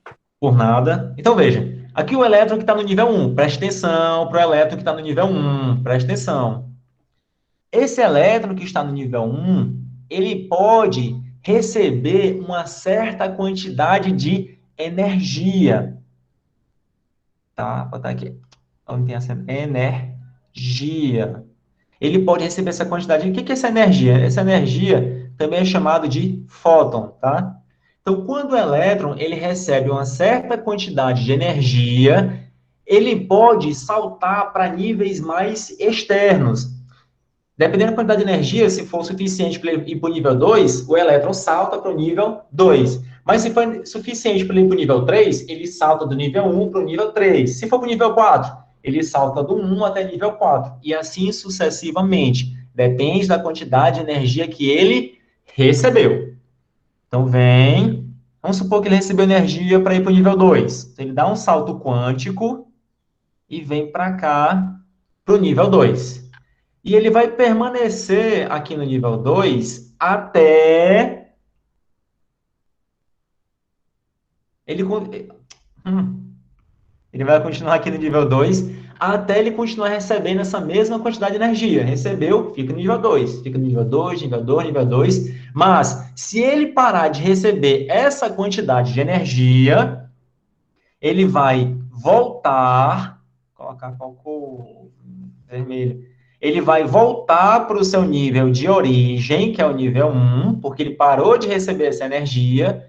Por nada. Então, veja. Aqui o elétron que está no nível 1. Preste atenção para o elétron que está no nível 1. Preste atenção. Esse elétron que está no nível 1, ele pode receber uma certa quantidade de energia. Tá? Vou botar aqui. Onde tem essa energia. Ele pode receber essa quantidade. O que é essa energia? Essa energia também é chamada de fóton, tá? Então, quando o elétron ele recebe uma certa quantidade de energia, ele pode saltar para níveis mais externos. Dependendo da quantidade de energia, se for suficiente para ele ir para o nível 2, o elétron salta para o nível 2. Mas se for suficiente para ele ir para o nível 3, ele salta do nível 1 para o nível 3. Se for para o nível 4, ele salta do 1 até nível 4. E assim sucessivamente. Depende da quantidade de energia que ele recebeu. Então, vamos supor que ele recebeu energia para ir para o nível 2. Então, ele dá um salto quântico e vem para cá, para o nível 2. E ele vai permanecer aqui no nível 2 até... Ele vai continuar aqui no nível 2 até ele continuar recebendo essa mesma quantidade de energia. Recebeu, fica no nível 2. Fica no nível 2, nível 2, nível 2. Mas, se ele parar de receber essa quantidade de energia, ele vai voltar... Colocar qual cor? Vermelho. Ele vai voltar para o seu nível de origem, que é o nível 1, porque ele parou de receber essa energia,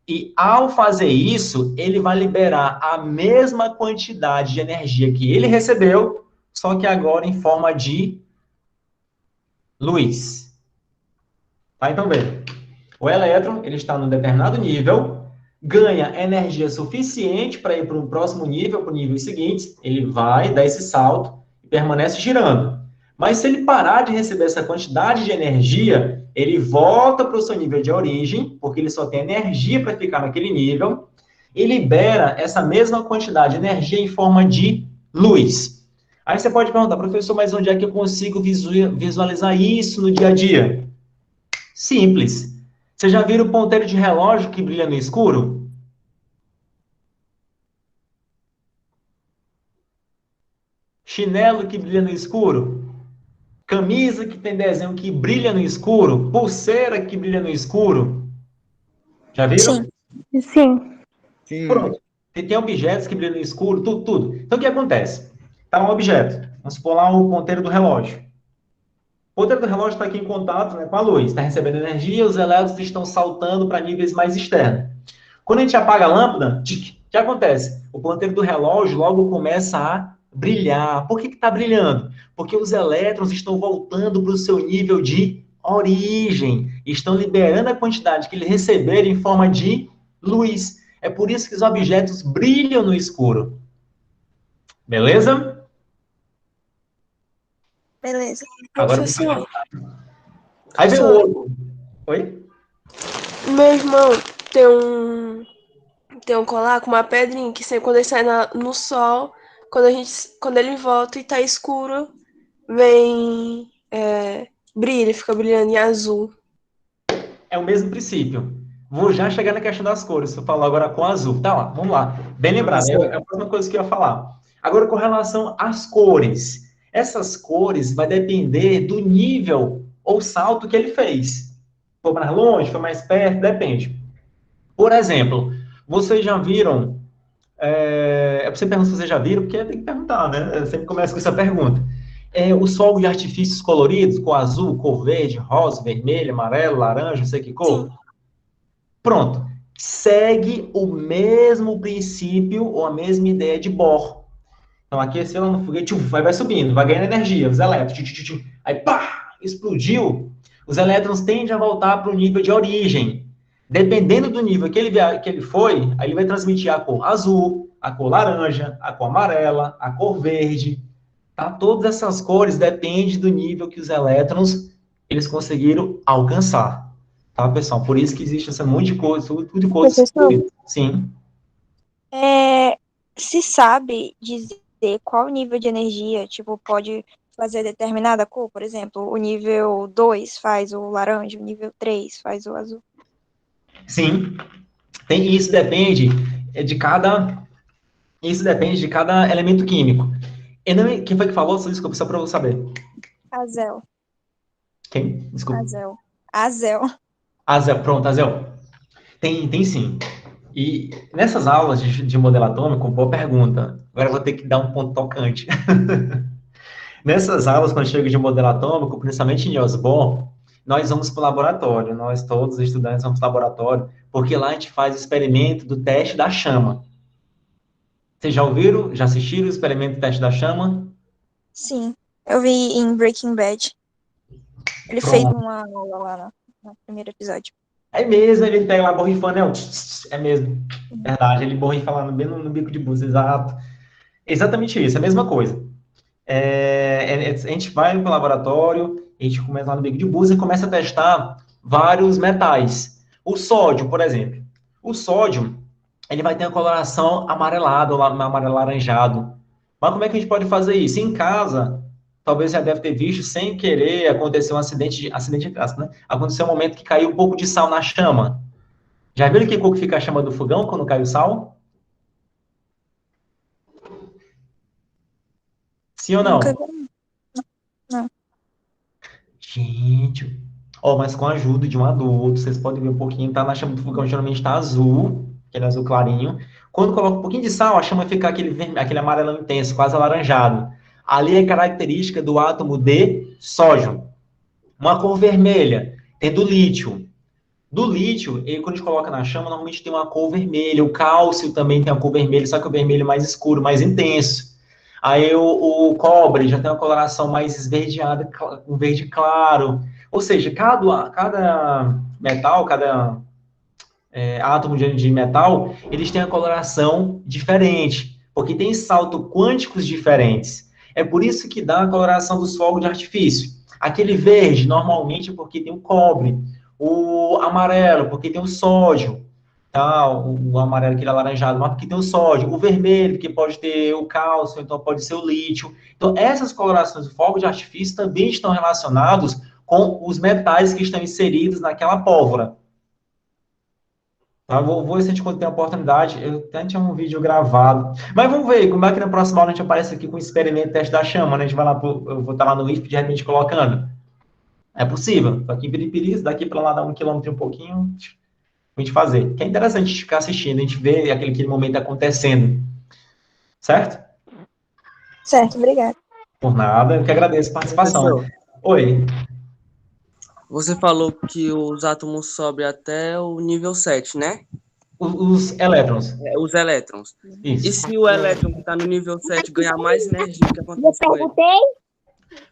e ao fazer isso, ele vai liberar a mesma quantidade de energia que ele recebeu, só que agora em forma de luz. Tá? Então, veja. O elétron, ele está num determinado nível, ganha energia suficiente para ir para um próximo nível, para o nível seguinte, ele vai dar esse salto e permanece girando. Mas se ele parar de receber essa quantidade de energia, ele volta para o seu nível de origem, porque ele só tem energia para ficar naquele nível, e libera essa mesma quantidade de energia em forma de luz. Aí você pode perguntar, professor, mas onde é que eu consigo visualizar isso no dia a dia? Simples. Você já viu o ponteiro de relógio que brilha no escuro? Chinelo que brilha no escuro? Camisa que tem desenho que brilha no escuro? Pulseira que brilha no escuro? Já viram? Sim. Sim. Pronto. Tem objetos que brilham no escuro, tudo. Então, o que acontece? Está um objeto. Vamos supor lá o ponteiro do relógio. O ponteiro do relógio está aqui em contato, né, com a luz. Está recebendo energia, os elétrons estão saltando para níveis mais externos. Quando a gente apaga a lâmpada, o que acontece? O ponteiro do relógio logo começa a brilhar. Por que está brilhando? Porque os elétrons estão voltando para o seu nível de origem. Estão liberando a quantidade que eles receberam em forma de luz. É por isso que os objetos brilham no escuro. Beleza? Beleza. Agora, Professor, aí vem o professor, outro. Oi? meu irmão tem um colar com uma pedrinha que sempre quando ele sai no sol, quando ele volta e tá escuro, brilha, fica brilhando em azul. É o mesmo princípio. Vou já chegar na questão das cores. Eu falo agora com azul. Tá lá, vamos lá. Bem lembrado, é a próxima coisa que eu ia falar. Agora, com relação às cores. Essas cores vai depender do nível ou salto que ele fez. Foi mais longe, foi mais perto, depende. Por exemplo, vocês já viram... você pergunta se vocês já viram, porque tem que perguntar, né? Eu sempre começo com essa pergunta. Os fogos de artifícios coloridos, cor azul, cor verde, rosa, vermelho, amarelo, laranja, não sei que cor. Sim. Pronto. Segue o mesmo princípio ou a mesma ideia de Bohr. Então, aqueceu no foguete, vai subindo, vai ganhando energia, os elétrons. Aí, pá, explodiu. Os elétrons tendem a voltar para o nível de origem. Dependendo do nível que ele foi, aí ele vai transmitir a cor azul, a cor laranja, a cor amarela, a cor verde. Tá? Todas essas cores dependem do nível que os elétrons eles conseguiram alcançar. Tá, pessoal? Por isso que existe essa monte de cores, tudo de cores. Professor? Sim. Se sabe dizer qual nível de energia, tipo, pode fazer determinada cor? Por exemplo, o nível 2 faz o laranja, o nível 3 faz o azul. Sim. Isso depende de cada... Isso depende de cada elemento químico. Quem foi que falou? Desculpa, só para eu saber. Azel. Quem? Desculpa. Azel. Azel, pronto, Azel. Tem sim. E nessas aulas de modelo atômico, boa pergunta. Agora eu vou ter que dar um ponto tocante. Nessas aulas, quando chega de modelo atômico, principalmente em Niels Bohr, nós vamos para o laboratório. Nós, todos os estudantes, vamos para o laboratório, porque lá a gente faz o experimento do teste da chama. Vocês já ouviram? Já assistiram o experimento do teste da chama? Sim, eu vi em Breaking Bad. Ele fez uma aula lá no primeiro episódio. É mesmo, ele pega lá borrifando, é mesmo. Verdade, ele borrifa lá bem no bico de búzios, exato. Exatamente isso, é a mesma coisa. A gente vai para o laboratório, a gente começa lá no bico de búzios e começa a testar vários metais. O sódio, por exemplo. O sódio, ele vai ter uma coloração amarelada, ou amarelo laranjado. Mas como é que a gente pode fazer isso? Em casa, talvez já deve ter visto, sem querer, aconteceu um acidente de casa, né? Aconteceu um momento que caiu um pouco de sal na chama. Já viram que cor que fica a chama do fogão quando cai o sal? Sim ou não? Não. Gente, mas com a ajuda de um adulto, vocês podem ver um pouquinho, tá na chama do fogão, geralmente está azul, aquele azul clarinho. Quando coloca um pouquinho de sal, a chama fica aquele amarelão intenso, quase alaranjado. Ali é característica do átomo de sódio. Uma cor vermelha tem do lítio. Do lítio, quando a gente coloca na chama, normalmente tem uma cor vermelha. O cálcio também tem uma cor vermelha, só que o vermelho mais escuro, mais intenso. Aí o cobre já tem uma coloração mais esverdeada, um verde claro. Ou seja, cada metal, cada átomo de metal, eles têm uma coloração diferente, porque tem saltos quânticos diferentes. É por isso que dá a coloração dos fogos de artifício. Aquele verde, normalmente, porque tem o cobre. O amarelo, porque tem o sódio. Tá? O amarelo, aquele alaranjado, mas porque tem o sódio. O vermelho, que pode ter o cálcio, então pode ser o lítio. Então, essas colorações do fogo de artifício também estão relacionados com os metais que estão inseridos naquela pólvora. Tá? Vou ver se a gente tem a oportunidade. Eu até tinha um vídeo gravado. Mas vamos ver como é que na próxima aula a gente aparece aqui com o experimento teste da chama, né? A gente vai lá, eu vou estar lá no IFP, de repente colocando. É possível. Aqui em Piripiri, daqui para lá dá 1 quilômetro e um pouquinho, a gente fazer. Que é interessante a gente ficar assistindo, a gente ver aquele momento acontecendo. Certo? Certo, obrigada. Por nada, eu que agradeço a participação. Professor, Oi. você falou que os átomos sobem até o nível 7, né? Os elétrons. Os elétrons. Isso. E se o elétron que está no nível 7 ganhar mais energia, o que acontece com ele?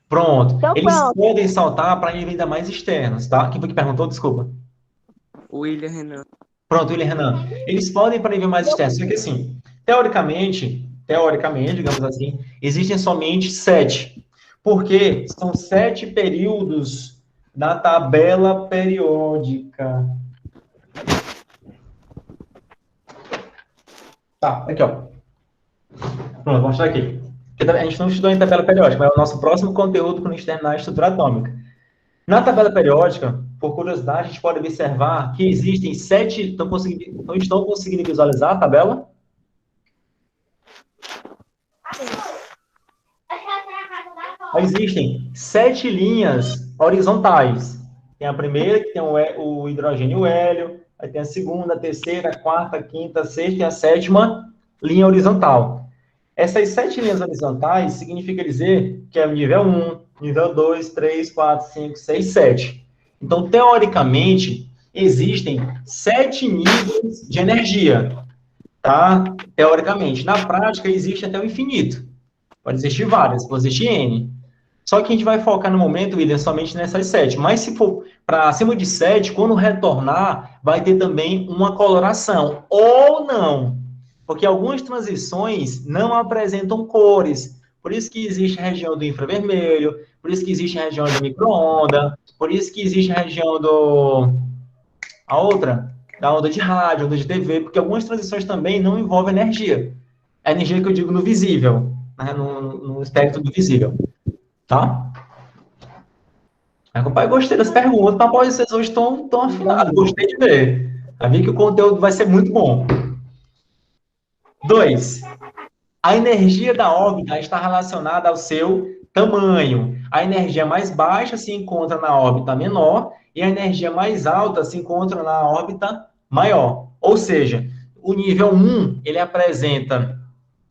Pronto. Então, Eles pronto. podem saltar para níveis ainda mais externos, tá? Quem foi que perguntou? Desculpa. O William Renan. Pronto, William Renan. Eles podem ir para nível mais externo, só que assim, teoricamente, digamos assim, existem somente 7. Porque são 7 períodos na tabela periódica. Tá, aqui, ó. Pronto, vou mostrar aqui. A gente não estudou em tabela periódica, mas é o nosso próximo conteúdo quando a gente terminar a estrutura atômica. Na tabela periódica, por curiosidade, a gente pode observar que existem 7... Estão conseguindo visualizar a tabela? Existem 7 linhas horizontais. Tem a primeira, que tem o hidrogênio e o hélio, aí tem a segunda, a terceira, a quarta, a quinta, a sexta e a sétima linha horizontal. Essas 7 linhas horizontais significa dizer que é o nível 1, nível 2, 3, 4, 5, 6, 7. Então, teoricamente, existem 7 níveis de energia, tá? Teoricamente. Na prática, existe até o infinito. Pode existir várias, pode existir N. Só que a gente vai focar no momento, William, somente nessas 7. Mas se for para acima de 7, quando retornar, vai ter também uma coloração. Ou não. Porque algumas transições não apresentam cores. Por isso que existe a região do infravermelho, por isso que existe a região do micro-onda, por isso que existe a região da onda de rádio, onda de TV, porque algumas transições também não envolvem energia. A energia que eu digo no visível, né, no espectro do visível. Tá? Pai, gostei das perguntas, mas pode vocês hoje estão afinados, gostei de ver. Já vi que o conteúdo vai ser muito bom. 2. A energia da órbita está relacionada ao seu tamanho. A energia mais baixa se encontra na órbita menor e a energia mais alta se encontra na órbita maior. Ou seja, o nível 1, ele apresenta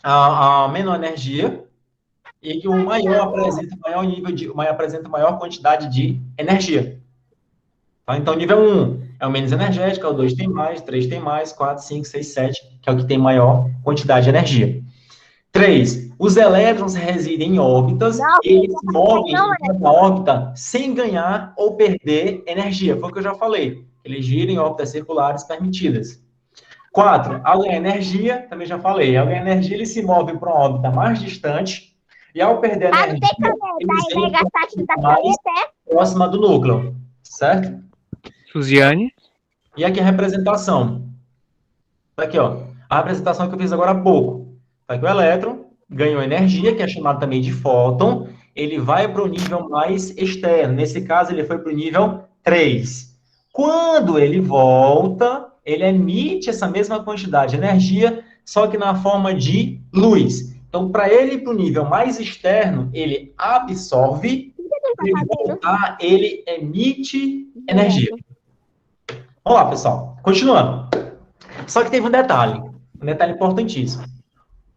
a menor energia e que o maior apresenta maior quantidade de energia. Tá? Então, o nível 1 é o menos energético, o 2 tem mais, 3 tem mais, 4, 5, 6, 7, que é o que tem maior quantidade de energia. 3. Os elétrons residem em órbitas e eles se movem em cada órbita sem ganhar ou perder energia. Foi o que eu já falei. Eles giram em órbitas circulares permitidas. 4. Ao ganhar energia, também já falei, ao ganhar energia, eles se movem para uma órbita mais distante e ao perder energia, eles vêm para uma órbita mais próxima do núcleo. Certo? Suziane? E aqui a representação. Aqui, ó. A representação que eu fiz agora há pouco. Aqui o elétron ganhou energia, que é chamado também de fóton. Ele vai para o nível mais externo. Nesse caso, ele foi para o nível 3. Quando ele volta, ele emite essa mesma quantidade de energia, só que na forma de luz. Então, para ele ir para o nível mais externo, ele absorve, e voltar, ele emite energia. Vamos lá, pessoal. Continuando. Só que teve um detalhe importantíssimo.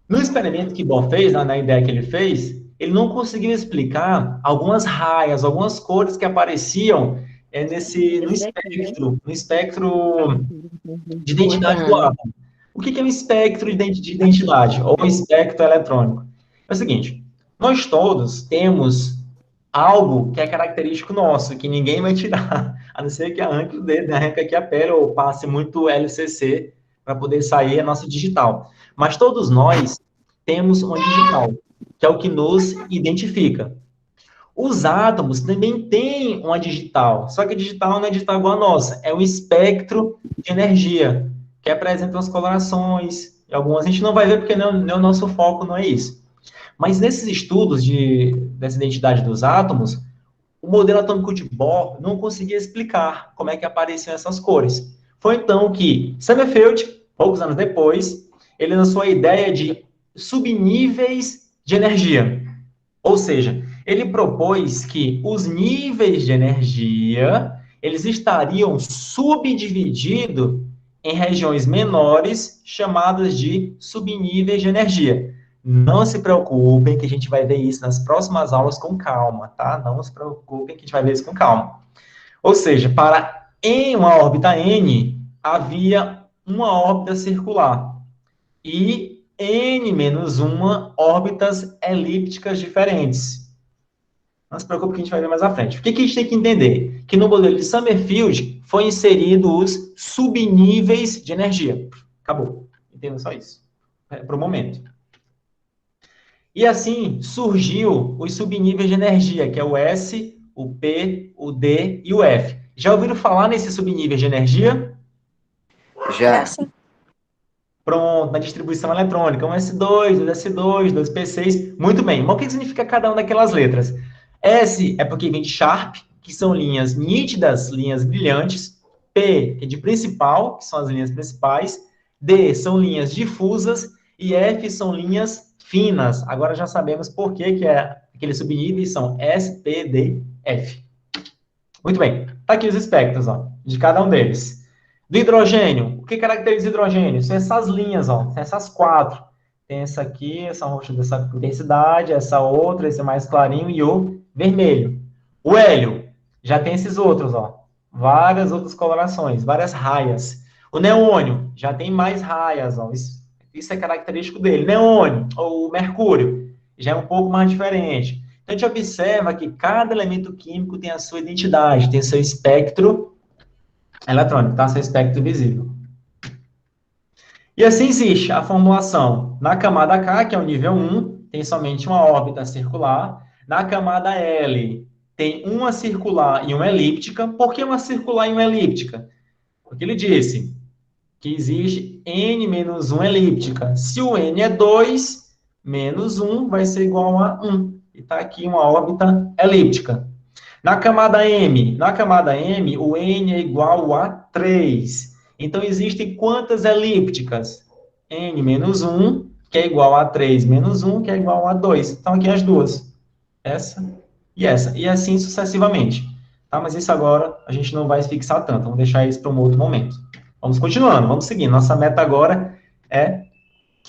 No experimento que Bohr fez, na ideia que ele fez, ele não conseguiu explicar algumas raias, algumas cores que apareciam no espectro de identidade do átomo. O que é um espectro de identidade, ou um espectro eletrônico? É o seguinte, nós todos temos algo que é característico nosso, que ninguém vai tirar, a não ser que arranque o dedo, arranque aqui a pele, ou passe muito LCC para poder sair a nossa digital. Mas todos nós temos uma digital, que é o que nos identifica. Os átomos também têm uma digital, só que a digital não é digital igual a nossa, é um espectro de energia, que apresenta as colorações, e algumas a gente não vai ver porque o nosso foco não é isso. Mas nesses estudos dessa identidade dos átomos, o modelo atômico de Bohr não conseguia explicar como é que apareciam essas cores. Foi então que Sommerfeld, poucos anos depois, ele lançou a ideia de subníveis de energia. Ou seja, ele propôs que os níveis de energia, eles estariam subdivididos em regiões menores, chamadas de subníveis de energia. Não se preocupem que a gente vai ver isso nas próximas aulas com calma, tá? Não se preocupem que a gente vai ver isso com calma. Ou seja, em uma órbita N, havia uma órbita circular. E N-1 órbitas elípticas diferentes. Não se preocupe que a gente vai ver mais à frente. O que a gente tem que entender? Que no modelo de Sommerfeld foi inserido os subníveis de energia. Acabou. Entenda só isso. Para o momento. E assim surgiu os subníveis de energia, que é o S, o P, o D e o F. Já ouviram falar nesses subníveis de energia? Já. Pronto, na distribuição eletrônica. Um S2, 2S2, 2P6. Muito bem. Mas o que significa cada uma daquelas letras? S é porque vem de Sharp, que são linhas nítidas, linhas brilhantes. P é de principal, que são as linhas principais. D são linhas difusas. E F são linhas finas. Agora já sabemos por que aqueles subníveis são S, P, D, F. Muito bem. Tá aqui os espectros, ó, de cada um deles. Do hidrogênio, o que caracteriza o hidrogênio? São essas linhas, ó, são essas 4. Tem essa aqui, essa roxa dessa intensidade, essa outra, esse mais clarinho e o vermelho. O hélio, já tem esses outros, ó, várias outras colorações, várias raias. O neônio, já tem mais raias, ó, isso é característico dele. Neônio, ou mercúrio, já é um pouco mais diferente. Então, a gente observa que cada elemento químico tem a sua identidade, tem seu espectro eletrônico, tá? Seu espectro visível. E assim existe a formulação. Na camada K, que é o nível 1, tem somente uma órbita circular. Na camada L, tem uma circular e uma elíptica. Por que uma circular e uma elíptica? Porque ele disse que existe N-1 elíptica. Se o N é 2, menos 1 vai ser igual a 1. E está aqui uma órbita elíptica. Na camada M, o N é igual a 3. Então, existem quantas elípticas? N menos 1, que é igual a 3 menos 1, que é igual a 2. Então, aqui as duas. Essa e essa. E assim sucessivamente. Tá? Mas isso agora a gente não vai fixar tanto. Vamos deixar isso para um outro momento. Vamos continuando, vamos seguindo. Nossa meta agora é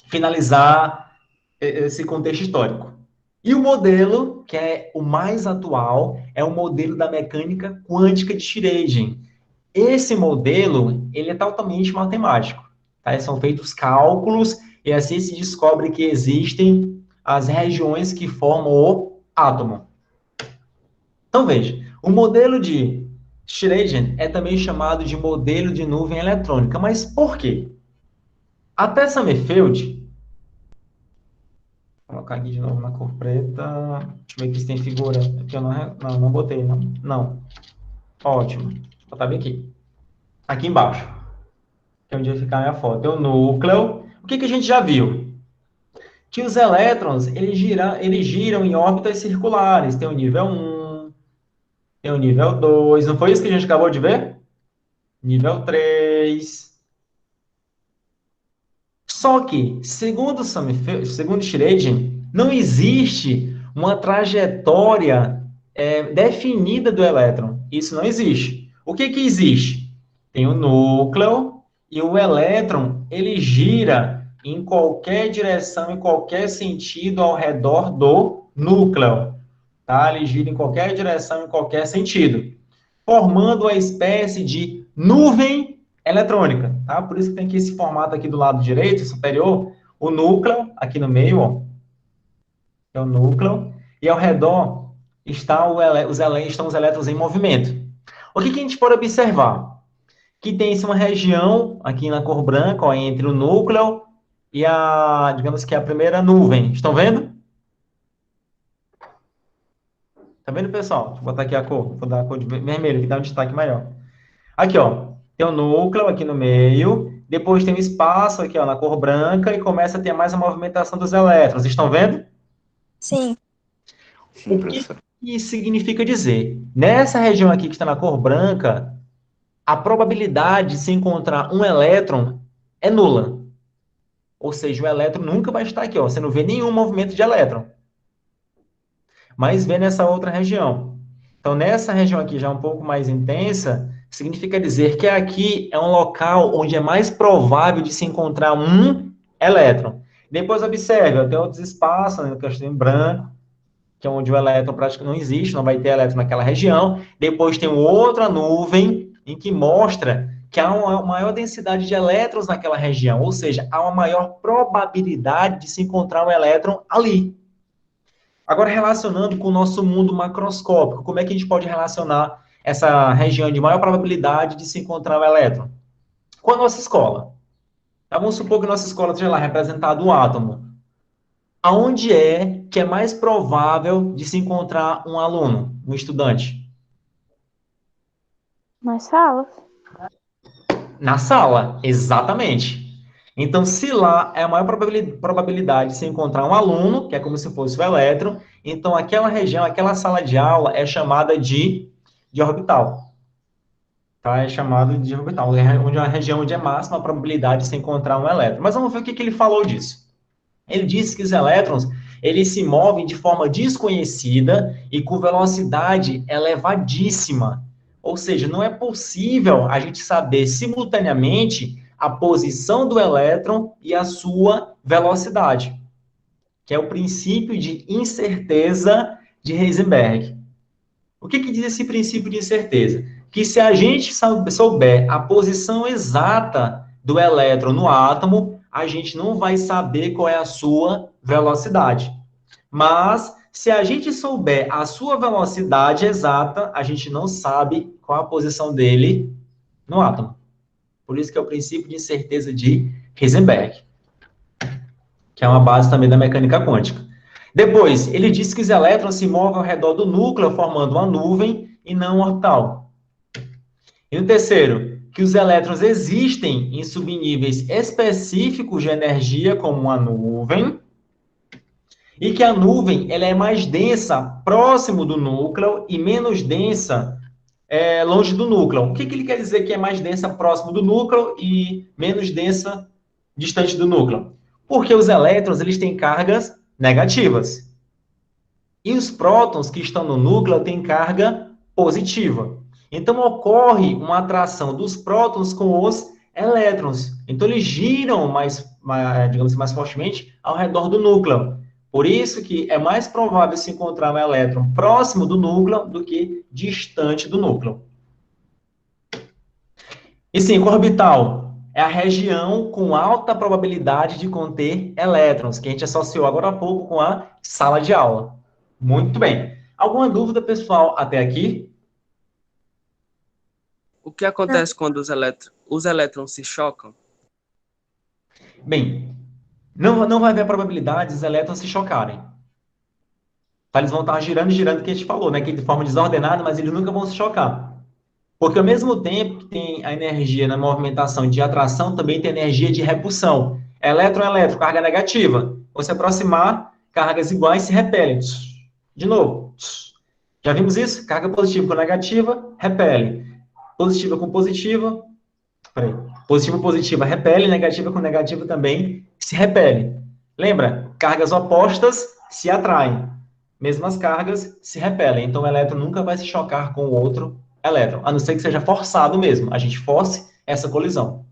finalizar esse contexto histórico. E o modelo, que é o mais atual, é o modelo da mecânica quântica de Schrödinger. Esse modelo, ele é totalmente matemático. Tá? São feitos cálculos e assim se descobre que existem as regiões que formam o átomo. Então, veja, o modelo de Schrödinger é também chamado de modelo de nuvem eletrônica. Mas por quê? Até Sommerfeld, vou colocar aqui de novo na cor preta. Deixa eu ver aqui se tem figura. Aqui eu não botei, não. Não. Ótimo. Vou botar bem aqui. Aqui embaixo. Que é onde vai ficar a minha foto. Tem o núcleo. O que a gente já viu? Que os elétrons, eles giram em órbitas circulares. Tem o nível 1, tem o nível 2. Não foi isso que a gente acabou de ver? Nível 3. Só que, segundo Schrödinger, não existe uma trajetória definida do elétron. Isso não existe. O que existe? Tem o núcleo e o elétron, ele gira em qualquer direção, em qualquer sentido ao redor do núcleo. Tá? Ele gira em qualquer direção, em qualquer sentido, formando uma espécie de nuvem eletrônica, tá? Por isso que tem aqui esse formato aqui do lado direito, superior, o núcleo, aqui no meio, ó, é o núcleo, e ao redor estão os elétrons em movimento. O que a gente pode observar? Que tem uma região, aqui na cor branca, ó, entre o núcleo e digamos que a primeira nuvem. Estão vendo? Tá vendo, pessoal? Deixa eu botar aqui a cor, vou dar a cor de vermelho, que dá um destaque maior. Aqui, ó. Tem o núcleo aqui no meio, depois tem o espaço aqui, ó, na cor branca, e começa a ter mais a movimentação dos elétrons. Estão vendo? Sim. O que isso significa dizer? Nessa região aqui que está na cor branca, a probabilidade de se encontrar um elétron é nula. Ou seja, o elétron nunca vai estar aqui, ó. Você não vê nenhum movimento de elétron. Mas vê nessa outra região. Então, nessa região aqui já um pouco mais intensa, significa dizer que aqui é um local onde é mais provável de se encontrar um elétron. Depois, observe, tem outros espaços, né, que eu estou em branco, que é onde o elétron praticamente não existe, não vai ter elétron naquela região. Depois tem outra nuvem em que mostra que há uma maior densidade de elétrons naquela região, ou seja, há uma maior probabilidade de se encontrar um elétron ali. Agora, relacionando com o nosso mundo macroscópico, como é que a gente pode relacionar essa região de maior probabilidade de se encontrar o elétron? Com a nossa escola. Então, vamos supor que nossa escola esteja lá representado o átomo. Aonde é que é mais provável de se encontrar um aluno, um estudante? Nas salas. Na sala, exatamente. Então, se lá é a maior probabilidade de se encontrar um aluno, que é como se fosse o elétron, então aquela região, aquela sala de aula é chamada de orbital. Tá? É chamado de orbital, onde é uma região onde é máxima a probabilidade de se encontrar um elétron. Mas vamos ver o que ele falou disso. Ele disse que os elétrons, eles se movem de forma desconhecida e com velocidade elevadíssima. Ou seja, não é possível a gente saber simultaneamente a posição do elétron e a sua velocidade, que é o princípio de incerteza de Heisenberg. O que diz esse princípio de incerteza? Que se a gente souber a posição exata do elétron no átomo, a gente não vai saber qual é a sua velocidade. Mas, se a gente souber a sua velocidade exata, a gente não sabe qual a posição dele no átomo. Por isso que é o princípio de incerteza de Heisenberg, que é uma base também da mecânica quântica. Depois, ele disse que os elétrons se movem ao redor do núcleo, formando uma nuvem e não um orbital. E o terceiro, que os elétrons existem em subníveis específicos de energia, como uma nuvem, e que a nuvem ela é mais densa próximo do núcleo e menos densa longe do núcleo. O que ele quer dizer que é mais densa próximo do núcleo e menos densa distante do núcleo? Porque os elétrons, eles têm cargas negativas. E os prótons que estão no núcleo têm carga positiva. Então, ocorre uma atração dos prótons com os elétrons. Então, eles giram digamos assim, mais fortemente ao redor do núcleo. Por isso que é mais provável se encontrar um elétron próximo do núcleo do que distante do núcleo. E sim, orbital é a região com alta probabilidade de conter elétrons, que a gente associou agora há pouco com a sala de aula. Muito bem. Alguma dúvida, pessoal, até aqui? O que acontece quando os elétrons se chocam? Bem, não vai haver probabilidade dos elétrons se chocarem. Tá? Eles vão estar girando e girando, que a gente falou, né? Que de forma desordenada, mas eles nunca vão se chocar. Porque ao mesmo tempo que tem a energia na movimentação de atração, também tem energia de repulsão. Elétron, carga negativa. Ou se aproximar, cargas iguais se repelem. De novo. Já vimos isso? Carga positiva com negativa, repele. Positiva com positiva. Positiva com positiva repele, negativa com negativa também se repele. Lembra? Cargas opostas se atraem. Mesmas cargas se repelem. Então o elétron nunca vai se chocar com o outro elétron, a não ser que seja forçado mesmo. A gente force essa colisão.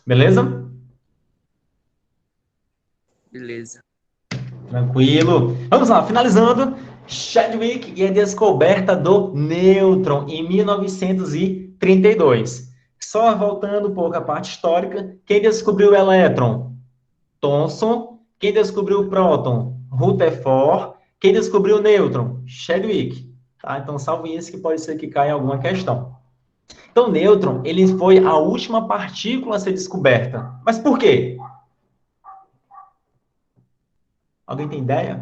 Beleza? Beleza. Tranquilo. Vamos lá, finalizando. Chadwick e a descoberta do nêutron em 1932. Só voltando um pouco à parte histórica, quem descobriu o elétron? Thomson. Quem descobriu o próton? Rutherford. Quem descobriu o nêutron? Chadwick. Tá? Então, salve isso que pode ser que caia em alguma questão. Então, o nêutron, ele foi a última partícula a ser descoberta. Mas por quê? Alguém tem ideia?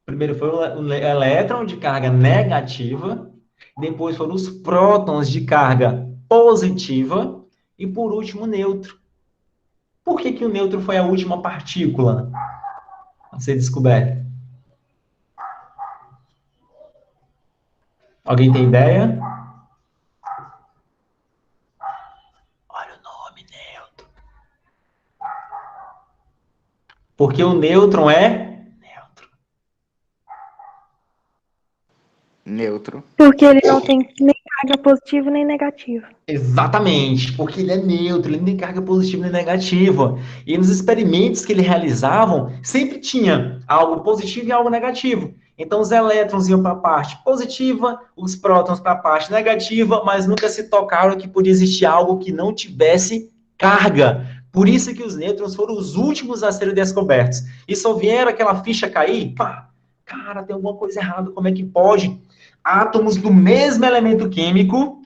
Primeiro foi o elétron de carga negativa, depois foram os prótons de carga positiva, e por último o nêutron. Por que o nêutron foi a última partícula a ser descoberta? Alguém tem ideia? Olha o nome, nêutron. Porque o nêutron é Neutro. Porque ele não tem nem carga positiva nem negativa. Exatamente, porque ele é neutro, ele não tem carga positiva nem negativa. E nos experimentos que ele realizavam, sempre tinha algo positivo e algo negativo. Então, os elétrons iam para a parte positiva, os prótons para a parte negativa, mas nunca se tocaram que podia existir algo que não tivesse carga. Por isso que os nêutrons foram os últimos a serem descobertos. E só vieram aquela ficha cair, pá, cara, tem alguma coisa errada, como é que pode? Átomos do mesmo elemento químico.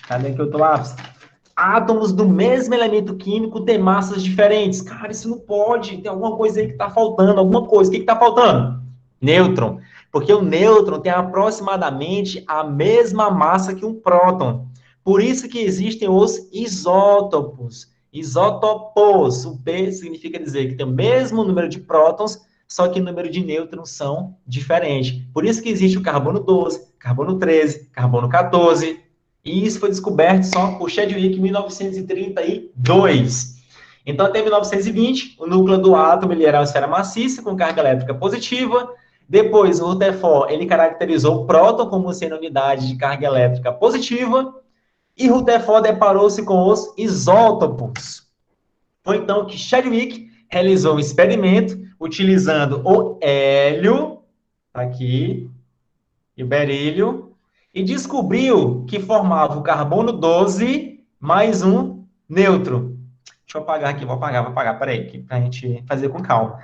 Cadê que eu tô lá? Átomos do mesmo elemento químico têm massas diferentes. Cara, isso não pode. Tem alguma coisa aí que tá faltando. Alguma coisa. O que tá faltando? Nêutron. Porque o nêutron tem aproximadamente a mesma massa que um próton. Por isso que existem os isótopos. Isótopos. O P significa dizer que tem o mesmo número de prótons, só que o número de nêutrons são diferentes. Por isso que existe o carbono 12, carbono 13, carbono 14. E isso foi descoberto só por Chadwick em 1932. Então, até 1920, o núcleo do átomo ele era uma esfera maciça com carga elétrica positiva. Depois, o Rutherford ele caracterizou o próton como sendo unidade de carga elétrica positiva. E Rutherford deparou-se com os isótopos. Foi então que Chadwick realizou um experimento utilizando o hélio, aqui, e o berílio, e descobriu que formava o carbono 12 mais um neutro. Deixa eu apagar aqui, vou apagar, peraí, pra gente fazer com calma.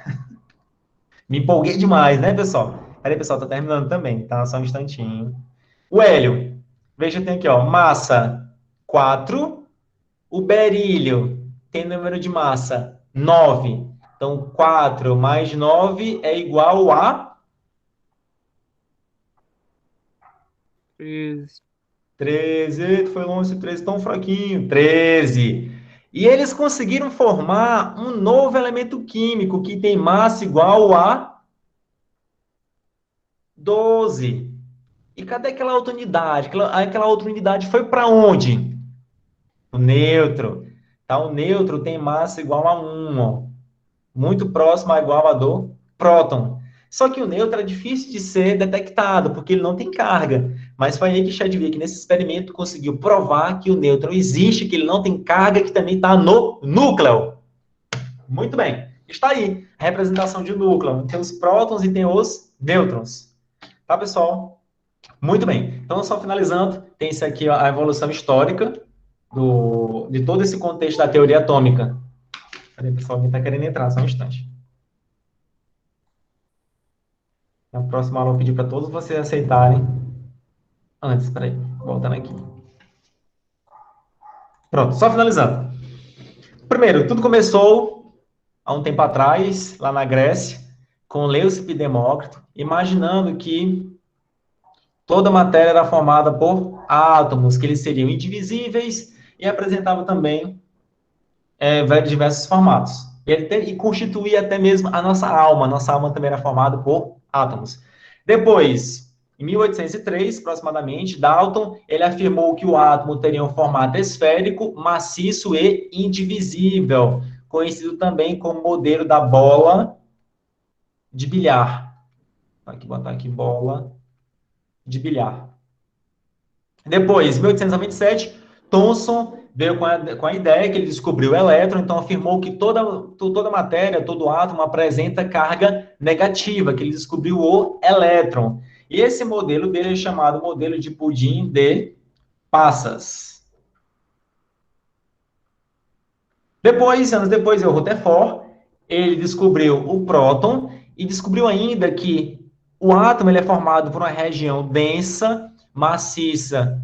Me empolguei demais, né, pessoal? Peraí, pessoal, tá terminando também, tá? Só um instantinho. O hélio, veja, tem aqui, ó, massa 4, o berílio tem número de massa 9. Então, 4 mais 9 é igual a 13. 13, foi longe, 13 tão fraquinho. 13. E eles conseguiram formar um novo elemento químico que tem massa igual a 12. E cadê aquela outra unidade? Aquela outra unidade foi para onde? O nêutron. Tá? O nêutron tem massa igual a 1, ó. Muito próximo a igual a do próton. Só que o nêutron é difícil de ser detectado, porque ele não tem carga. Mas foi aí que Chadwick, nesse experimento, conseguiu provar que o nêutron existe, que ele não tem carga, que também está no núcleo. Muito bem. Está aí a representação de núcleo. Tem os prótons e tem os nêutrons. Tá, pessoal? Muito bem. Então, só finalizando, tem isso aqui, ó, a evolução histórica de todo esse contexto da teoria atômica. Peraí, pessoal, alguém está querendo entrar, só um instante. Na próxima aula eu pedi para todos vocês aceitarem. Antes, peraí, voltando aqui. Pronto, só finalizando. Primeiro, tudo começou há um tempo atrás, lá na Grécia, com Leucipo e Demócrito, imaginando que toda matéria era formada por átomos, que eles seriam indivisíveis e apresentavam também diversos formatos. E constituía até mesmo a nossa alma. A nossa alma também era formada por átomos. Depois, em 1803, aproximadamente, Dalton, ele afirmou que o átomo teria um formato esférico, maciço e indivisível, conhecido também como modelo da bola de bilhar. Vou botar aqui bola de bilhar. Depois, em 1897, Thomson veio com a ideia que ele descobriu o elétron, então afirmou que toda matéria, todo átomo apresenta carga negativa, que ele descobriu o elétron. E esse modelo dele é chamado modelo de pudim de passas. Depois, anos depois, o Rutherford, ele descobriu o próton e descobriu ainda que o átomo ele é formado por uma região densa, maciça,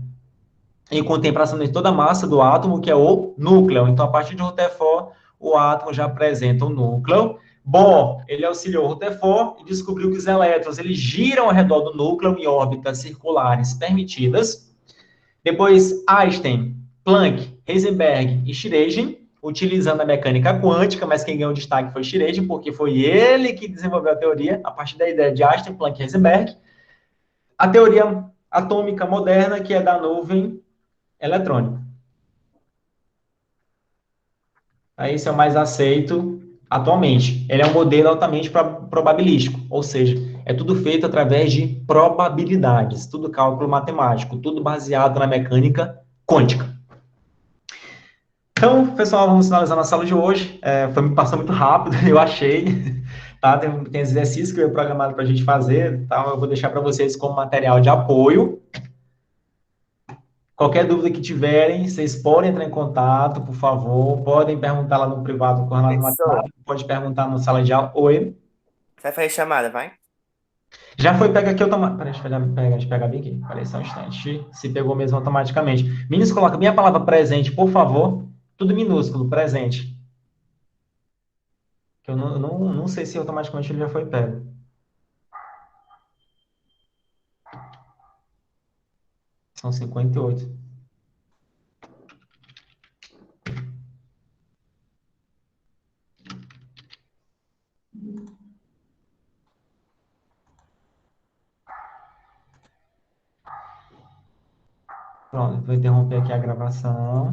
em contemplação de toda a massa do átomo, que é o núcleo. Então, a partir de Rutherford, o átomo já apresenta um núcleo. Bohr, ele auxiliou Rutherford e descobriu que os elétrons eles giram ao redor do núcleo em órbitas circulares permitidas. Depois, Einstein, Planck, Heisenberg e Schrödinger, utilizando a mecânica quântica, mas quem ganhou destaque foi Schrödinger, porque foi ele que desenvolveu a teoria, a partir da ideia de Einstein, Planck e Heisenberg. A teoria atômica moderna, que é da nuvem eletrônica. Esse é o mais aceito atualmente. Ele é um modelo altamente probabilístico, ou seja, é tudo feito através de probabilidades, tudo cálculo matemático, tudo baseado na mecânica quântica. Então, pessoal, vamos finalizar na sala de hoje. Passou muito rápido, eu achei. Tá? Tem exercícios que eu programado para a gente fazer, tá? Eu vou deixar para vocês como material de apoio. Qualquer dúvida que tiverem, vocês podem entrar em contato, por favor. Podem perguntar lá no privado com o Renato Machado. Pode perguntar na sala de aula. Oi. Vai fazer chamada, vai? Já foi pega aqui automaticamente. Peraí, deixa eu pegar bem aqui. Peraí, só um instante. Se pegou mesmo automaticamente. Meninos, coloca bem a palavra presente, por favor. Tudo minúsculo, presente. Que eu não sei se automaticamente ele já foi pego. São 58. Pronto, vou interromper aqui a gravação.